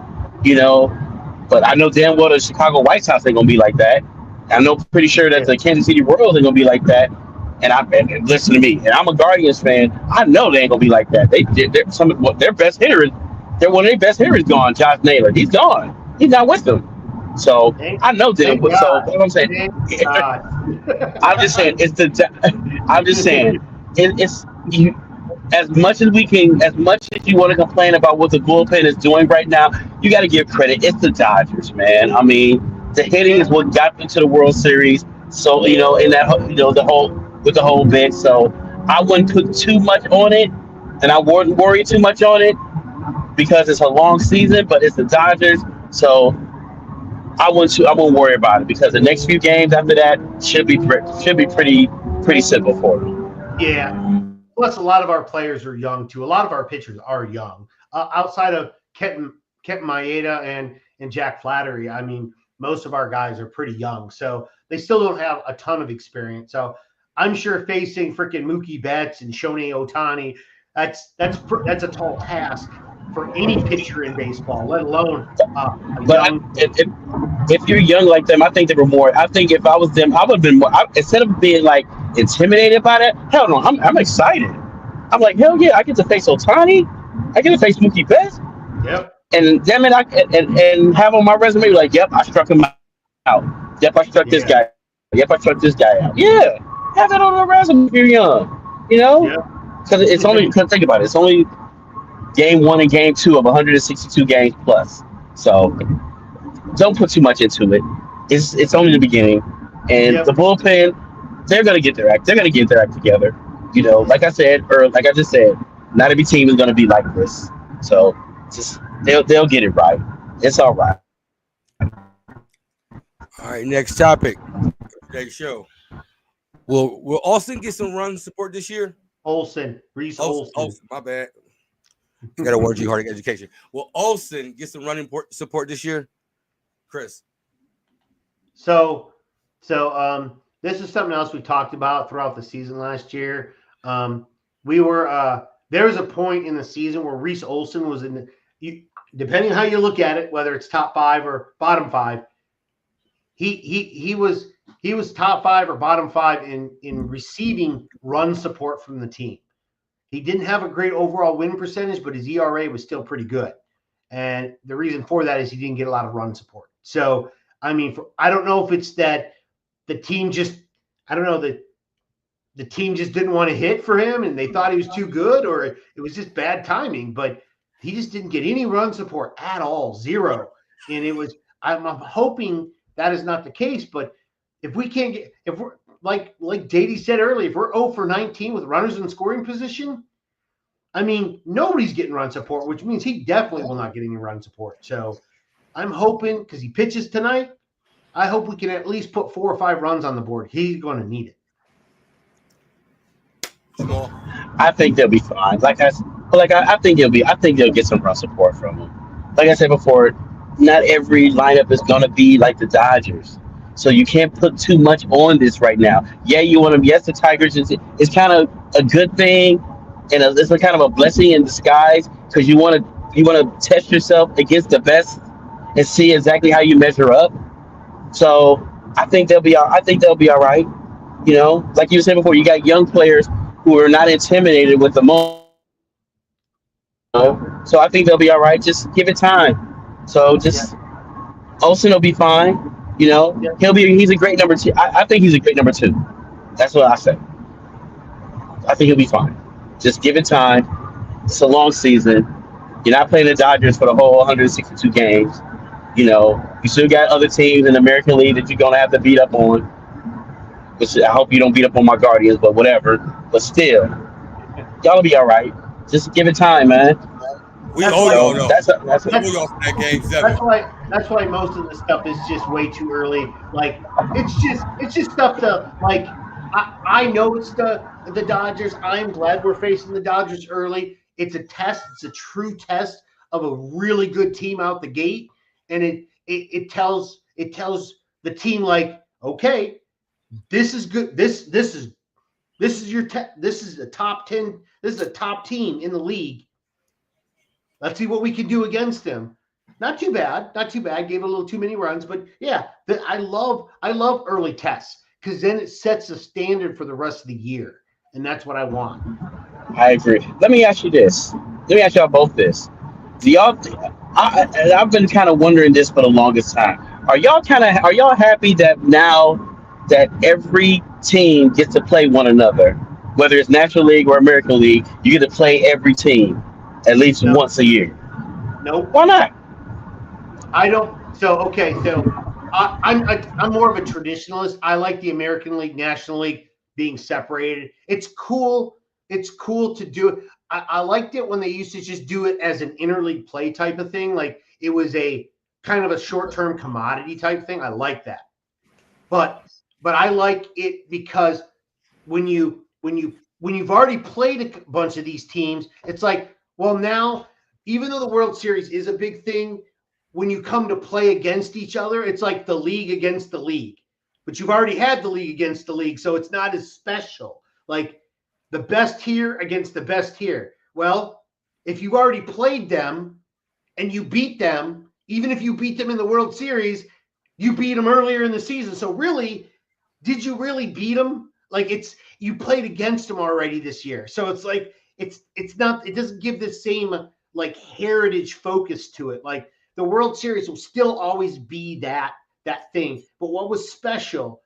but I know damn well the Chicago White Sox ain't going to be like that. I know pretty sure that the Kansas City Royals ain't going to be like that. And listen to me, and I'm a Guardians fan. I know they ain't gonna be like that. Their best hitter is they're one of their best hitters gone. Josh Naylor, he's gone. He's not with them. So I know them. So what I'm saying, I'm just saying it's the. I'm just saying it's you. As much as we can, as much as you want to complain about what the bullpen is doing right now, you got to give credit. It's the Dodgers, man. I mean, the hitting is what got them to the World Series. So in that the whole bit. So I wouldn't put too much on it, and I wouldn't worry too much on it because it's a long season. But it's the Dodgers, so I wouldn't worry about it because the next few games after that should be pretty simple for them. Yeah. Plus, a lot of our players are young too. A lot of our pitchers are young. Outside of Kenton Maeda and Jack Flattery, I mean, most of our guys are pretty young, so they still don't have a ton of experience. So I'm sure facing freaking Mookie Betts and Shohei Ohtani, that's a tall task for any pitcher in baseball, let alone if you're young like them, I think they were more. I think if I was them, I would have been more. Instead of being like intimidated by that, hell no, I'm excited. I'm like, hell yeah, I get to face Ohtani, I get to face Mookie Betts. Yep. And damn it, and have on my resume like, yep, I struck him out. Yep, I struck this guy. Yep, I struck this guy out. Yeah, have that on the resume if you're young. Because it's only. Because think about it, it's only game 1 and game 2 of 162 games plus. So don't put too much into it. It's only the beginning, and the bullpen, they're gonna get their act. They're gonna get their act together. Like I said, or like I just said, not every team is gonna be like this. So just they'll get it right. It's all right. All right, next topic. Today's show. Will Austin get some run support this year? Reese Olson. My bad. I got to word you hard education. Will Olson get some running support this year, Chris? So this is something else we talked about throughout the season last year. We were there was a point in the season where Reese Olson was depending on how you look at it, whether it's top 5 or bottom 5, he was top 5 or bottom 5 in receiving run support from the team. He didn't have a great overall win percentage, but his ERA was still pretty good. And the reason for that is he didn't get a lot of run support. So, I mean, I don't know if it's that the team just didn't want to hit for him and they thought he was too good, or it was just bad timing, but he just didn't get any run support at all, 0. And I'm hoping that is not the case, but if we're like JD said earlier, if we're 0 for 19 with runners in scoring position, I mean, nobody's getting run support, which means he definitely will not get any run support. So I'm hoping, because he pitches tonight, I hope we can at least put 4 or 5 runs on the board. He's going to need it. I think they'll be fine. I think they'll get some run support from him. Like I said before, not every lineup is going to be like the Dodgers. So you can't put too much on this right now. Yeah, you want them. Yes, the Tigers is it's kind of a good thing, and it's a kind of a blessing in disguise because you want to test yourself against the best and see exactly how you measure up. So I think they'll be all right. You know, like you said before, you got young players who are not intimidated with the moment. So I think they'll be all right. Just give it time. So Yeah, just Olsen will be fine. You yeah, know, he's a great number two. I think he's a great number two. That's what I say. I think he'll be fine. Just give it time. It's a long season. You're not playing the Dodgers for the whole 162 games. You know, you still got other teams in the American League that you're gonna have to beat up on. Which I hope you don't beat up on my Guardians, but whatever. But still, y'all will be all right. Just give it time, man. We that's owe why y'all So though. that's We it. owe that's y'all for that game that's 7. why that's why most of the stuff is just way too early. Like it's just stuff to like. I know it's the Dodgers. I'm glad we're facing the Dodgers early. It's a test. It's a true test of a really good team out the gate, and it tells the team like, okay, this is good. This is this is a top 10. This is a top team in the league. Let's see what we can do against them. Not too bad. Not too bad. Gave a little too many runs, but yeah, I love early tests because then it sets the standard for the rest of the year, and that's what I want. I agree. Let me ask you this. Let me ask y'all both this. Do y'all? I've been kind of wondering this for the longest time. Are y'all happy that now that every team gets to play one another, whether it's National League or American League, you get to play every team at least No, once a year? nope. Why not? I don't. So okay. So I'm more of a traditionalist. I like the American League, National League being separated. It's cool. It's cool to do it. I liked it when they used to just do it as an interleague play type of thing. Like it was a kind of a short term commodity type thing. I like that. But I like it because when you've already played a bunch of these teams, it's like, well, now even though the World Series is a big thing, when you come to play against each other, it's like the league against the league. But you've already had the league against the league, so it's not as special. Like the best here against the best here. Well, if you already played them and you beat them, even if you beat them in the World Series, you beat them earlier in the season. So really, did you really beat them? Like it's you played against them already this year. So it's like it's not it doesn't give the same like heritage focus to it. Like the World Series will still always be that thing. But what was special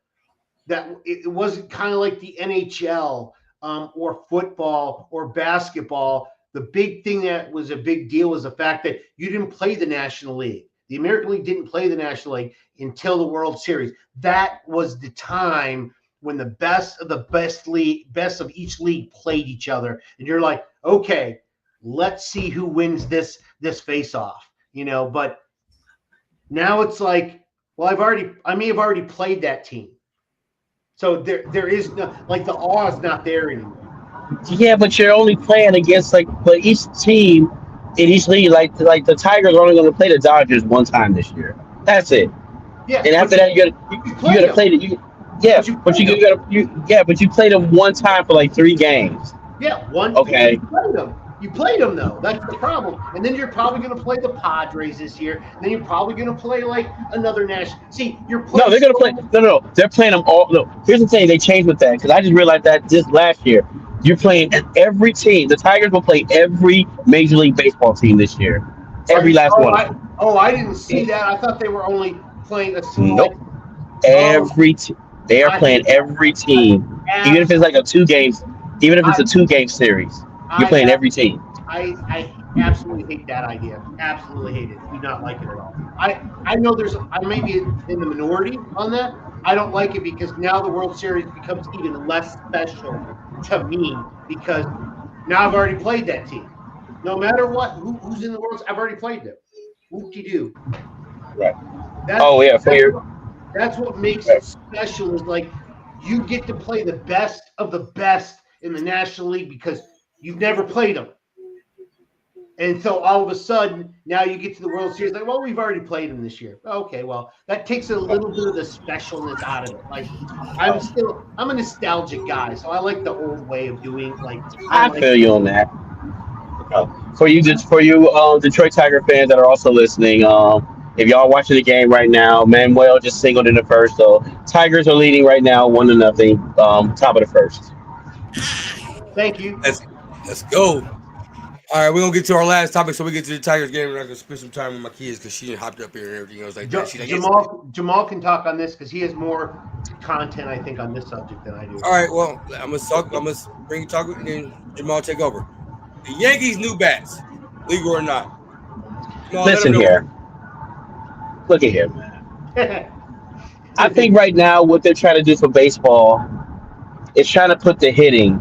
that it wasn't kind of like the NHL or football or basketball. The big thing that was a big deal was the fact that you didn't play the National League. The American League didn't play the National League until the World Series. That was the time when the best of the best of each league played each other, and you're like, okay, let's see who wins this face off, But now it's like, well, I may have already played that team. So there is no like the awe is not there anymore. Yeah, but you're only playing against but each team in each league, like the Tigers are only going to play the Dodgers one time this year. That's it. Yeah, And after but you, that, you you played gotta them. play yeah, But you but played them. but you played them one time for like 3 games. Yeah, Okay. you played them. You played them though. That's the problem. And then you're probably going to play the Padres this year. And then you're probably going to play like another national. See, you're No, playing they're gonna play. so. No. They're playing them all. No, here's the thing. They changed with that because I just realized that just last year. You're playing every team. The Tigers will play every Major League Baseball team this year. Are Every you? last one of them. I didn't see that. I thought they were only playing a Nope. small. Oh, They are I playing hate that. every I team, even if it's like a absolutely. 2 games. Even if it's I a 2 game series, you're I playing every team. I absolutely hate that idea. Absolutely hate it. Do not like it at all. I know I may be in the minority on that. I don't like it because now the World Series becomes even less special to me because now I've already played that team. No matter what, who's in the World, I've already played them. Whoop de doo. Right. That's Oh yeah, for that's your what that's what makes it special. Is like you get to play the best of the best in the National League because you've never played them. And so all of a sudden, now you get to the World Series, like, well, we've already played them this year. Okay, well, that takes a little bit of the specialness out of it. Like, I'm a nostalgic guy, so I like the old way of doing. Like, I I like, feel you on that. For you Detroit Tiger fans that are also listening, if y'all watching the game right now, Manuel just singled in the first, so Tigers are leading right now, 1-0. Top of the first. thank you. Let's go. All right, we're gonna get to our last topic, so we get to the Tigers game, and I can spend some time with my kids because she hopped up here and everything else like that. She's like, Jamal can talk on this because he has more content, I think, on this subject than I do. all right, well, I'm gonna talk. I'm gonna bring talk, and then Jamal take over. The Yankees' new bats, legal or not? Jamal, let them Listen know. here, look at here, man. I think right now what they're trying to do for baseball is trying to put the hitting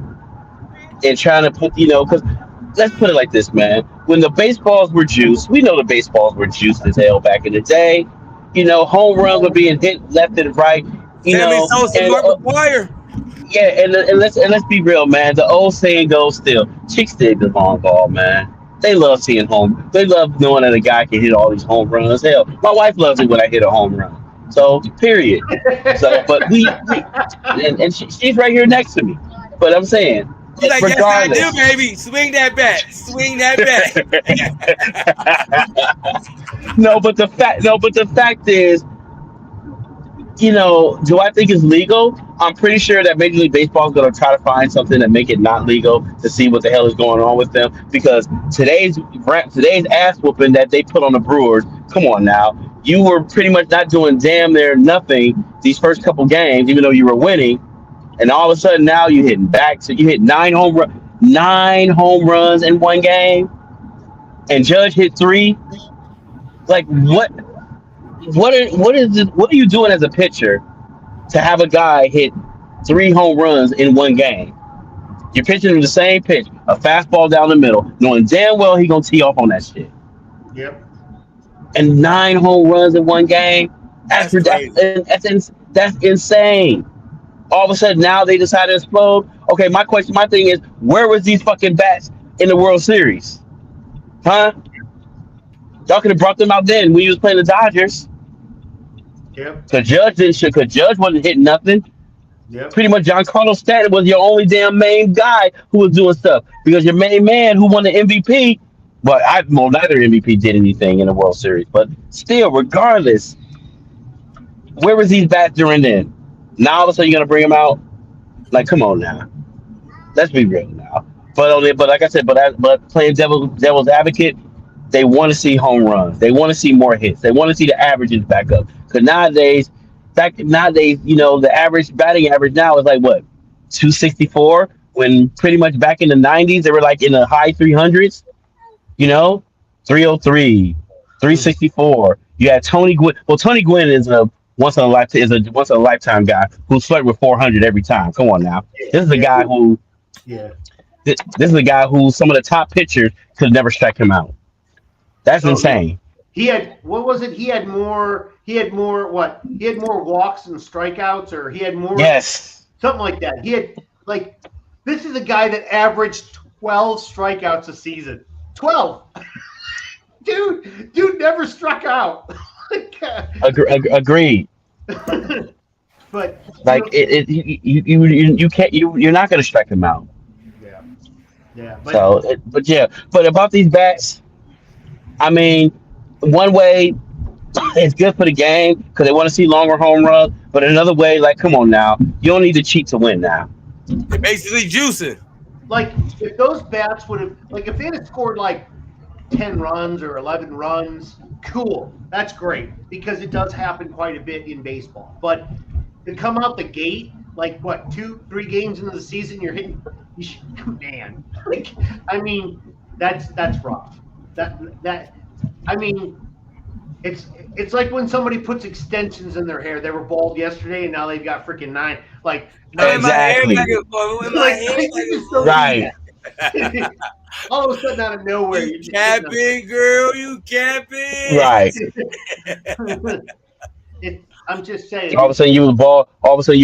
and trying to put, because let's put it like this, man. When the baseballs were juiced, we know the baseballs were juiced as hell back in the day. Home runs were being hit left and right. Sammy Sosa, And Mark McGuire. yeah, and let's be real, man. The old saying goes still: chicks dig the long ball, man. They love seeing home. They love knowing that a guy can hit all these home runs. Hell, my wife loves it when I hit a home run. So, period. So, but she's right here next to me. But I'm saying, He's like, yes, I do, regardless, baby. Swing that bat. Swing that bat. no, but the fact is, do I think it's legal? I'm pretty sure that Major League Baseball is going to try to find something to make it not legal to see what the hell is going on with them. Because today's ass whooping that they put on the Brewers, come on now, you were pretty much not doing damn near nothing these first couple games, even though you were winning, and all of a sudden now you hitting back. So you hit nine home runs in one game, and Judge hit three. Like what? What are you doing as a pitcher to have a guy hit three home runs in one game? You're pitching him the same pitch, a fastball down the middle, knowing damn well he gonna tee off on that shit. Yep. And nine home runs in one game. That's insane. All of a sudden now they decide to explode. Okay, my thing is, where was these fucking bats in the World Series? Huh? Y'all could have brought them out then when you was playing the Dodgers. Yep. Cause Judge wasn't hitting nothing. Yep. Pretty much Giancarlo Stanton was your only damn main guy who was doing stuff. Because your main man who won the MVP, neither MVP did anything in the World Series. But still, regardless, where was these bats during then? Now all of a sudden you're gonna bring them out? Like, come on now. Let's be real now. But like I said, but playing devil's advocate, they want to see home runs. They want to see more hits. They want to see the averages back up. Because nowadays, the average batting average now is like what, 264? When pretty much back in the 90s, they were like in the high 300s. 303, 364. You had Tony Gwynn. Well, Tony Gwynn is a once in a lifetime guy who's flirting with 400 every time. Come on now. This is a guy who. Yeah. This is a guy who some of the top pitchers could never strike him out. That's insane. He had what was it? He had more what? He had more walks and strikeouts, or he had more something like that. He had this is a guy that averaged 12 strikeouts a season. 12. Dude never struck out. Agreed. But you can't you're not gonna strike him out. Yeah. But about these bats, I mean, one way it's good for the game because they want to see longer home runs. But another way, like, come on now, you don't need to cheat to win now. They're basically juicing. Like, if those bats would have, if they had scored 10 runs or 11 runs, cool, that's great because it does happen quite a bit in baseball. But to come out the gate, 2-3 games into the season, you're hitting, man, that's rough. It's like when somebody puts extensions in their hair. They were bald yesterday, and now they've got freaking nine. Exactly. Right. All of a sudden, out of nowhere, you capping, girl. You capping. Right. I'm just saying. All of a sudden you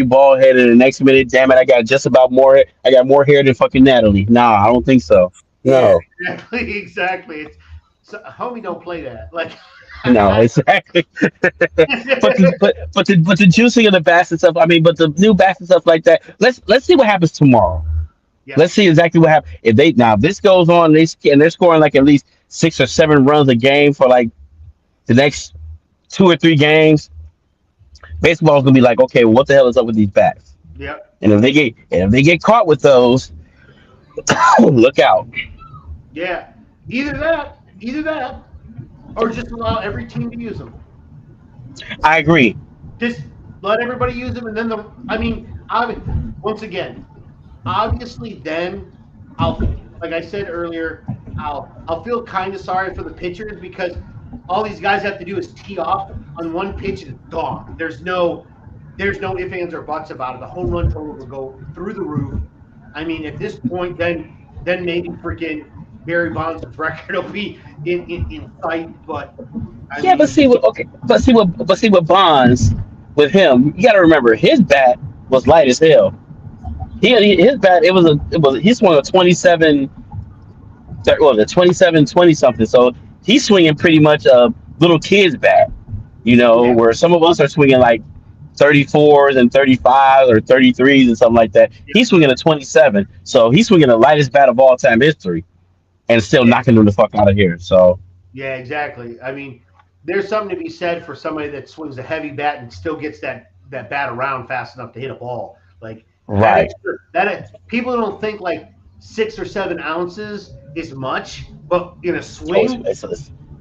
bald headed, and the next minute, damn it, I got just about more. I got more hair than fucking Natalie. Nah, I don't think so. Yeah, No, exactly. It's so, homie, don't play that. Like, no, exactly. But the juicing of the bats and stuff. I mean, but the new bats and stuff like that. Let's see what happens tomorrow. yeah, Let's see exactly what happens if they now if this goes on. And they're scoring like at least 6 or 7 runs a game for like the next 2 or 3 games. Baseball's gonna be like, okay, what the hell is up with these bats? yeah, And if they get caught with those, look out. yeah. Either that, or just allow every team to use them. I agree. Just let everybody use them, and then once again, obviously, then I'll, like I said earlier, I'll feel kind of sorry for the pitchers because all these guys have to do is tee off on one pitch and it's gone. There's no ifs, ands, or buts about it. The home run total will go through the roof. I mean, at this point, then maybe freaking Barry Bonds' record will be in sight. But I Yeah, but mean, see what okay, but see what Bonds with him. You got to remember his bat was light as hell. His bat it was he swung a 27 well, the 27 20 something. So he's swinging pretty much a little kid's bat, yeah, where some of us are swinging like 34s and 35s or 33s and something like that. yeah, He's swinging a 27. So he's swinging the lightest bat of all time history and still yeah. knocking them the fuck out of here. So, Yeah, exactly. I mean, there's something to be said for somebody that swings a heavy bat and still gets that bat around fast enough to hit a ball. Like that right. extra people don't think like 6 or 7 ounces is much, but in a Oh, swing,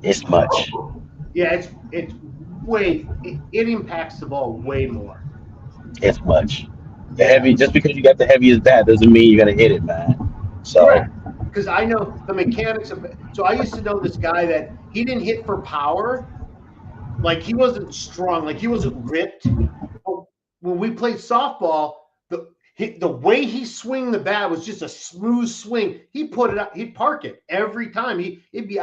it's much. yeah, it's it impacts the ball way more. It's much. The Yeah, heavy, just because you got the heaviest bat doesn't mean you're going to hit it, man. So, correct. Because I know the mechanics of it. So I used to know this guy that he didn't hit for power. Like he wasn't strong, like he wasn't ripped. But when we played softball, the way he swing the bat was just a smooth swing. He put it up, he'd park it every time. He'd be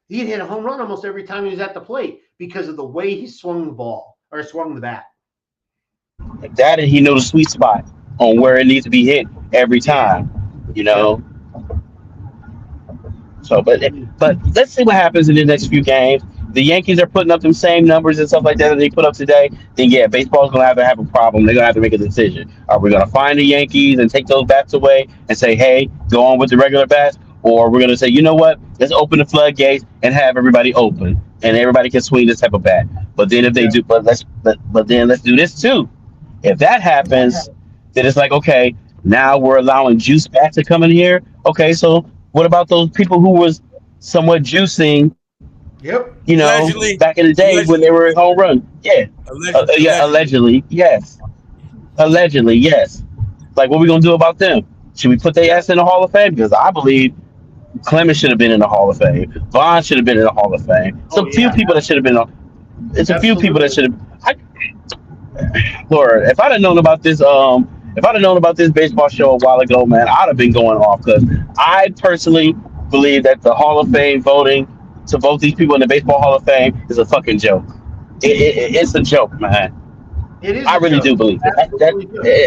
he'd hit a home run almost every time he was at the plate because of the way he swung the ball or swung the bat. like that, and he knows the sweet spot on where it needs to be hit every Yeah. time, you Yep. know. So, but let's see what happens in the next few games. The Yankees are putting up them same numbers and stuff like that they put up today. Then yeah, baseball's gonna have a problem. They're gonna have to make a decision. Are we gonna find the Yankees and take those bats away and say, hey, go on with the regular bats, or we're gonna say, you know what, let's open the floodgates and have everybody open and everybody can swing this type of bat. But then if they Yeah. do, but then let's do this too. If that happens, then it's like okay, now we're allowing juice bats to come in here. Okay, so what about those people who was somewhat juicing, Yep. Allegedly, back in the day when they allegedly, were at home run? Yeah, yeah, allegedly. allegedly, yes. Like, what we gonna do about them? Should we put their Yeah. ass in the Hall of Fame? Because I believe Clemens should have been in the Hall of Fame. Vaughn should have been in the Hall of Fame. It's Oh a few yeah. people that should have been. It's a few people that Absolutely. should have. Lord, if I'd have known about this baseball show a while ago, man, I'd have been going off because I personally believe that the Hall of Fame voting to vote these people in the Baseball Hall of Fame is a fucking joke. It's a joke, man. It is I a really joke. do believe it. Absolutely good.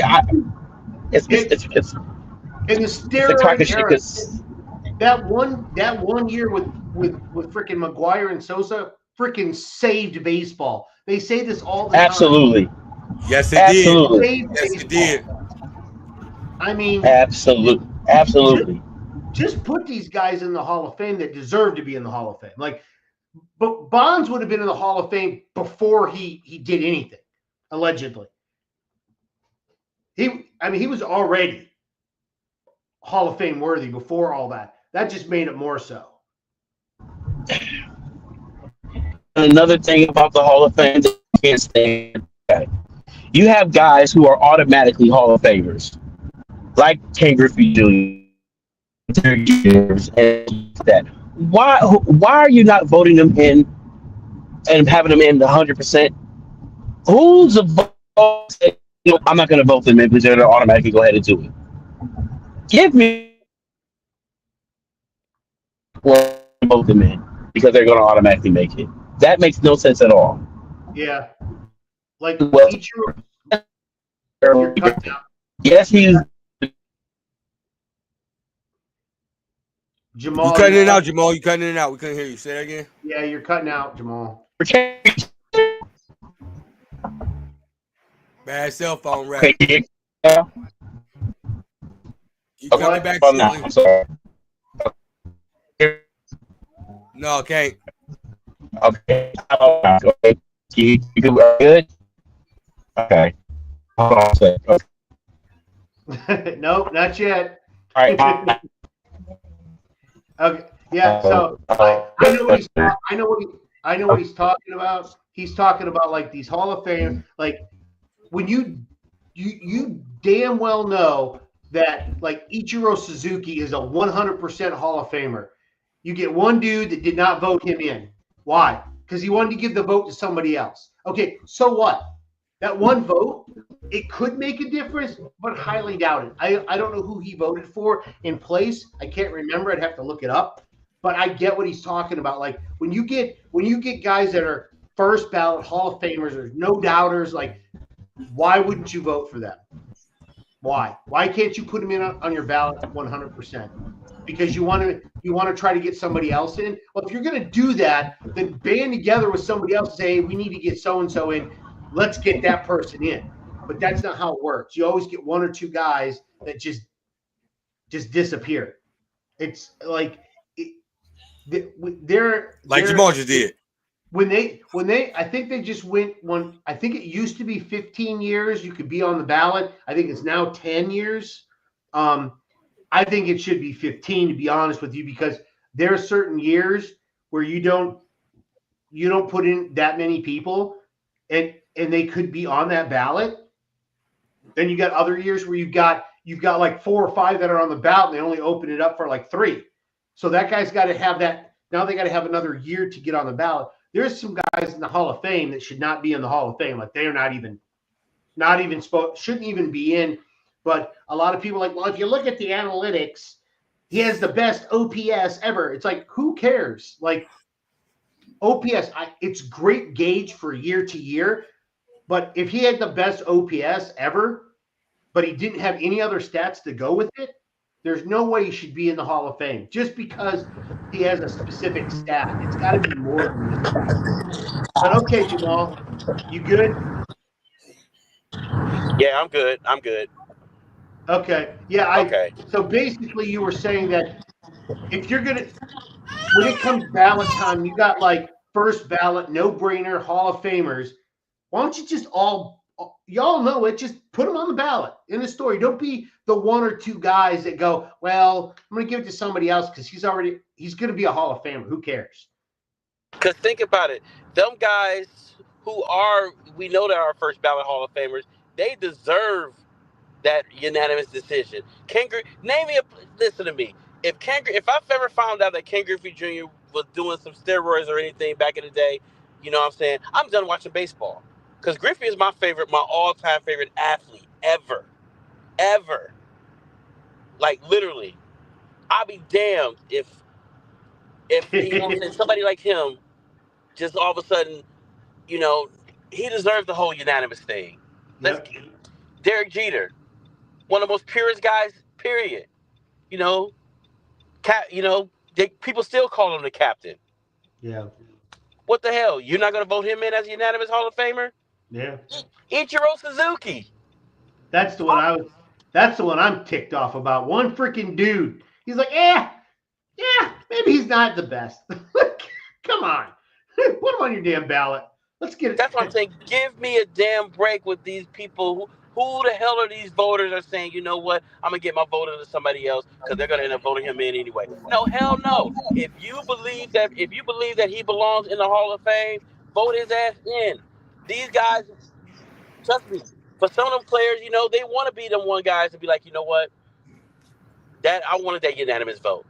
It's it's It it's it's, in the it's a crack of steroid shit. era, that one year with freaking McGuire and Sosa freaking saved baseball. They say this all the time. Absolutely, Yes, it did. absolutely, Saved Yes, it baseball. did. I mean, absolutely, just, absolutely. just put these guys in the Hall of Fame that deserve to be in the Hall of Fame. Like, but Bonds would have been in the Hall of Fame before he did anything, allegedly. He was already Hall of Fame worthy before all that. That just made it more so. Another thing about the Hall of Fame that I can't stand. You have guys who are automatically Hall of Famers, like Ken Griffey Jr., and that. Why are you not voting them in and having them in the 100%? Who's the vote? I'm not going to vote them in because they're going to automatically go ahead and do it. Give me one vote them in because they're going to automatically make it. That makes no sense at all. Yeah. Like Well, you're cutting out. yes, he's Jamal. You cutting it out, Jamal. You cutting it out. We couldn't hear you. Say that again. Yeah, you're cutting out, Jamal. Bad cell phone rap. Okay. You coming back Oh, no, slowly? I'm sorry. No, can't. Okay. Okay. You good? Okay. Hold on a second. Okay. Nope, not yet. All right. Okay. Yeah. So I know what he's I know what he's talking about. He's talking about like these Hall of Fame, like when you damn well know that like Ichiro Suzuki is a 100% Hall of Famer. You get one dude that did not vote him in. Why? Because he wanted to give the vote to somebody else. Okay, so what? That one vote, it could make a difference, but highly doubt it. I don't know who he voted for in place. I can't remember. I'd have to look it up. But I get what he's talking about. Like when you get guys that are first ballot Hall of Famers, there's no doubters. Like, why wouldn't you vote for them? Why? Why can't you put them in on your ballot 100%? Because you want to try to get somebody else in. Well, if you're going to do that, then band together with somebody else and say, hey, we need to get so and so in. Let's get that person in. But that's not how it works. You always get one or two guys that just disappear. It's like they're Jamal just did. When they I think they just went one. I think it used to be 15 years you could be on the ballot. I think it's now 10 years. I think it should be 15, to be honest with you, because there are certain years where you don't put in that many people and they could be on that ballot. Then you got other years where you've got like 4 or 5 that are on the ballot and they only open it up for like 3. So that guy's got to have that. Now they got to have another year to get on the ballot. There's some guys in the Hall of Fame that should not be in the Hall of Fame. Like they're not even shouldn't even be in. But a lot of people are like, well, if you look at the analytics, he has the best OPS ever. It's like, who cares? Like OPS, it's great gauge for year to year. But if he had the best OPS ever, but he didn't have any other stats to go with it, there's no way he should be in the Hall of Fame just because he has a specific stat. It's got to be more than that. But okay, Jamal, you good? Yeah, I'm good. I'm good. Okay. Yeah. Okay. So basically, you were saying that if you're gonna, when it comes ballot time, you got like first ballot, no brainer Hall of Famers. Why don't you just y'all know it? Just put them on the ballot in the story. Don't be the 1 or 2 guys that go, well, I'm going to give it to somebody else because he's going to be a Hall of Famer. Who cares? Because think about it. Them guys we know that are first ballot Hall of Famers, they deserve that unanimous decision. Listen to me. If I've ever found out that Ken Griffey Jr. was doing some steroids or anything back in the day, you know what I'm saying? I'm done watching baseball. Because Griffey is my all-time favorite athlete ever. Ever. Like, literally. I'll be damned if you know what I'm saying, somebody like him just all of a sudden, you know, he deserves the whole unanimous thing. Yep. Derek Jeter, one of the most purest guys, period. You know, people still call him the captain. Yeah. What the hell? You're not going to vote him in as a unanimous Hall of Famer? Yeah. Ichiro Suzuki. That's the one I'm ticked off about. One freaking dude. He's like, yeah, maybe he's not the best. Come on. Put him on your damn ballot. Let's get it. That's what I'm saying. Give me a damn break with these people. Who the hell are these voters are saying, you know what, I'm going to get my vote to somebody else because they're going to end up voting him in anyway. No, hell no. If you believe that he belongs in the Hall of Fame, vote his ass in. These guys, trust me, for some of them players, you know, they want to be them one guys to be like, you know what, I wanted that unanimous vote.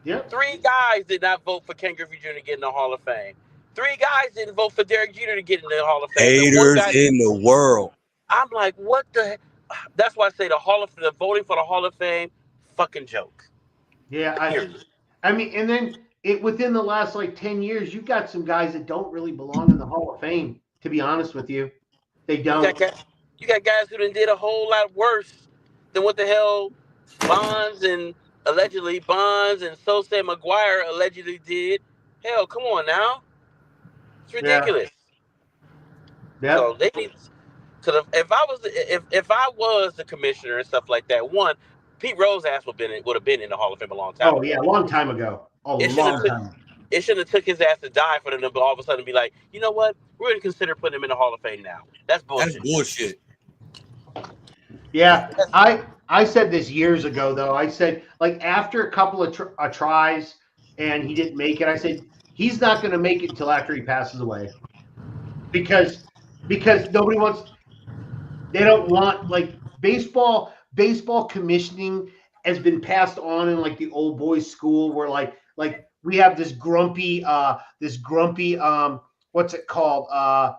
Yep. 3 guys did not vote for Ken Griffey Jr. to get in the Hall of Fame. 3 guys didn't vote for Derek Jeter to get in the Hall of Fame. Haters in the world. I'm like, what the? That's why I say the voting for the Hall of Fame, fucking joke. Yeah, I mean, and then within the last like 10 years, you've got some guys that don't really belong in the Hall of Fame. To be honest with you, they don't. You got guys who done did a whole lot worse than what the hell Bonds and allegedly Bonds and Sosa and McGuire allegedly did. Hell, come on now. It's Yeah. ridiculous. So Yep. they need. So if I was the commissioner and stuff like that, one, Pete Rose ass would have been in the Hall of Fame a long time Oh ago. yeah, a long time ago. A It shouldn't long have took time. it shouldn't have took his ass to die for them to all of a sudden be like, you know what, we're gonna consider putting him in the Hall of Fame now. That's That's bullshit. bullshit. Yeah, I said this years ago though. I said like after a couple of tries and he didn't make it. I said he's not going to make it until after he passes away because nobody wants. They don't want like baseball commissioning has been passed on in like the old boys school where like we have this grumpy what's it called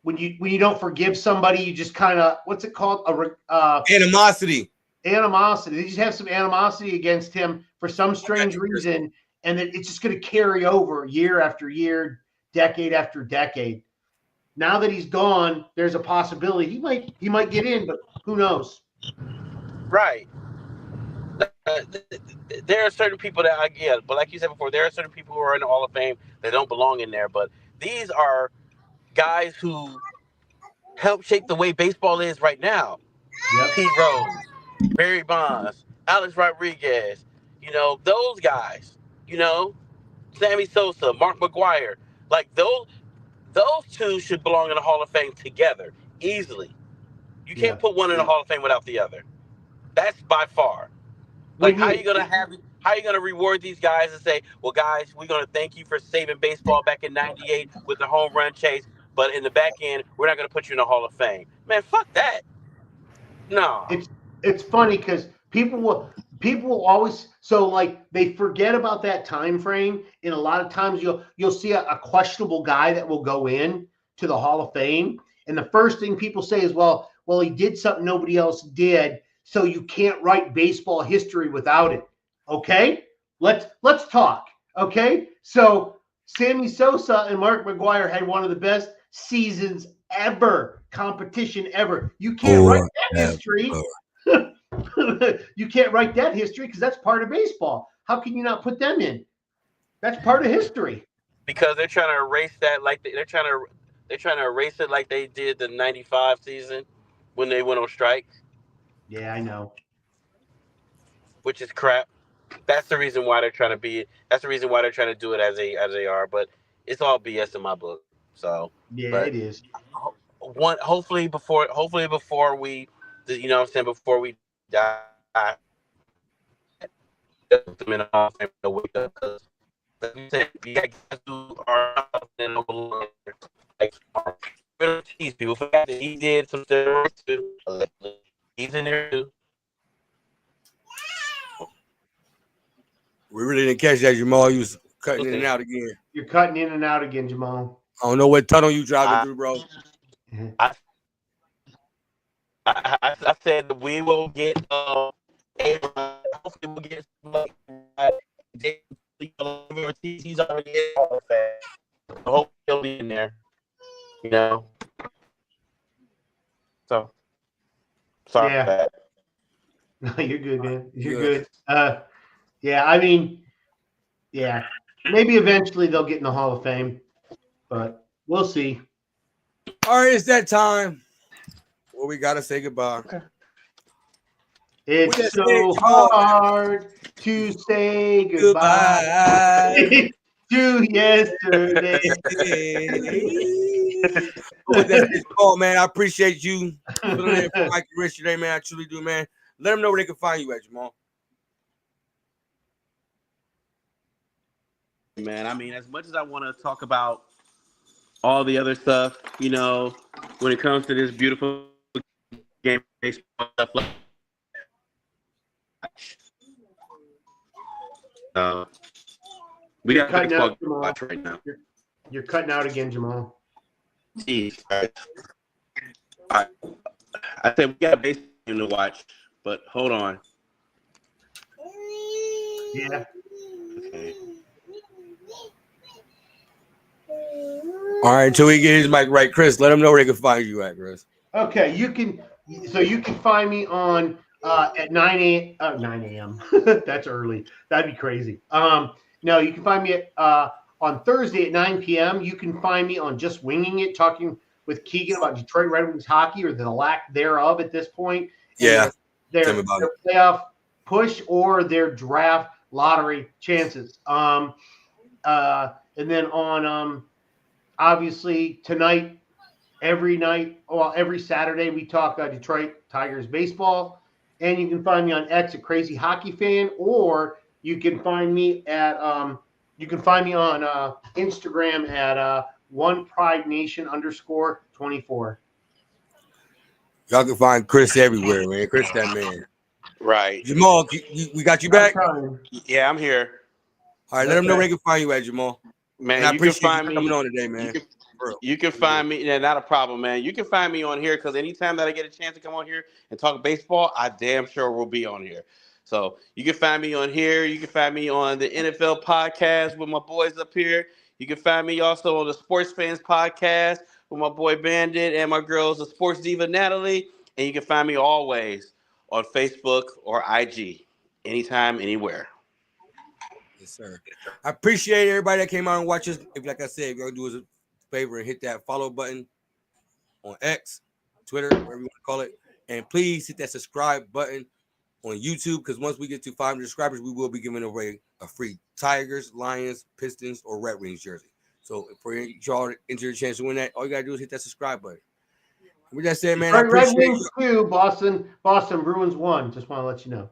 when you don't forgive somebody you just kind of what's it called Animosity. animosity. They just have some animosity against him for some strange reason, and then it's just going to carry over year after year, decade after decade. Now that he's gone, there's a possibility he might get in, but who knows? Right. There are certain people that but like you said before, there are certain people who are in the Hall of Fame that don't belong in there. But these are guys who help shape the way baseball is right now. Yep. Pete Rose, Barry Bonds, Alex Rodriguez, those guys, Sammy Sosa, Mark McGuire, like those two should belong in the Hall of Fame together easily. You Yeah. can't put one in the Hall of Fame without the other. That's by far. Like, how are you gonna reward these guys and say, well, guys, we're gonna thank you for saving baseball back in '98 with the home run chase, but in the back end, we're not gonna put you in the Hall of Fame. Man, fuck that. No. It's funny because people will always so like they forget about that time frame, and a lot of times you'll see a questionable guy that will go in to the Hall of Fame, and the first thing people say is, well, he did something nobody else did, so you can't write baseball history without it. Okay, let's talk. Okay, so Sammy Sosa and Mark McGuire had one of the best seasons ever, competition ever. You can't write that history. You can't write that history because that's part of baseball. How can you not put them in? That's part of history. Because they're trying to erase that, like they're trying to erase it like they did the '95 season when they went on strike, Yeah, I know. which is crap. That's the reason why they're trying to be. That's the reason why they're trying to do it as they are. But it's all BS in my book. So, Yeah, but it is. hopefully before we, what I'm saying, before we die, them in the Hall of Fame to wake up, because like you said, you got guys who are not in the belong. Like these people forgot that he did some steroids too. He's in there too. We really didn't catch that, Jamal. You was cutting in and out again. You're cutting in and out again, Jamal. I don't know what tunnel you driving through, bro. I said that we will get hopefully we'll get like he's already in all of that. I hope he'll be in there. So sorry Yeah. for that. No, you're good, man. You're good. Yeah, I mean, yeah, maybe eventually they'll get in the Hall of Fame, but we'll see. All right, it's that time. Well, we gotta say goodbye. Okay. It's so hard to say goodbye to yesterday. With that call, man, I appreciate you filling in for Mikey Rich today, man. I truly do, man. Let them know where they can find you at, Jamal. Man, I mean, as much as I want to talk about all the other stuff, when it comes to this beautiful game baseball stuff, we got baseball to watch right now. You're cutting out again, Jamal. Jeez, I said we got baseball to watch, but hold on. Yeah. Okay. All right, until we get his mic right, Chris, let them know where they can find you at, Chris. Okay, you can find me on at 9 a.m. That's early. That'd be crazy. No, you can find me on Thursday at 9 p.m. You can find me on Just Winging It, talking with Keegan about Detroit Red Wings hockey, or the lack thereof at this point, and Yeah, tell me their about it. playoff push or their draft lottery chances. And then on obviously tonight, every Saturday we talk Detroit Tigers baseball, and you can find me on X at Crazy Hockey Fan, or you can find me on Instagram at One Pride Nation _24. Y'all can find Chris everywhere, man. Chris, that man. Right. Jamal, we got you back. Yeah, I'm here. All right, let them know where they can find you at, Jamal. Man, And I you can appreciate you find coming me. on today, man. You can find me. Yeah, not a problem, man. You can find me on here because anytime that I get a chance to come on here and talk baseball, I damn sure will be on here. So you can find me on here. You can find me on the NFL podcast with my boys up here. You can find me also on the Sports Fans podcast with my boy Bandit and my girls, the Sports Diva Natalie. And you can find me always on Facebook or IG, anytime, anywhere. Yes, sir. I appreciate everybody that came out and watched us. If, like I said, if y'all do us a favor and hit that follow button on X, Twitter, whatever you want to call it, and please hit that subscribe button on YouTube, because once we get to 500 subscribers, we will be giving away a free Tigers, Lions, Pistons, or Red Wings jersey. So for y'all to enter a chance to win that, all you gotta do is hit that subscribe button. With that said, man, I appreciate Red Wings 2, Boston Bruins 1. Just want to let you know.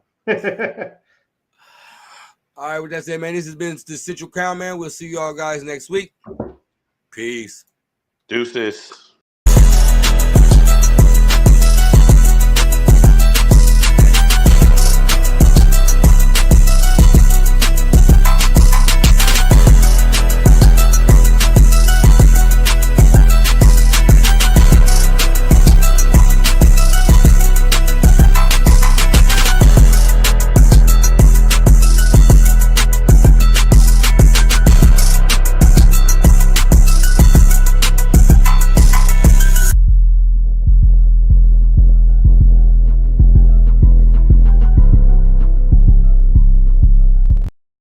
All right, with that said, man, this has been the Central Crown, man. We'll see y'all guys next week. Peace. Deuces.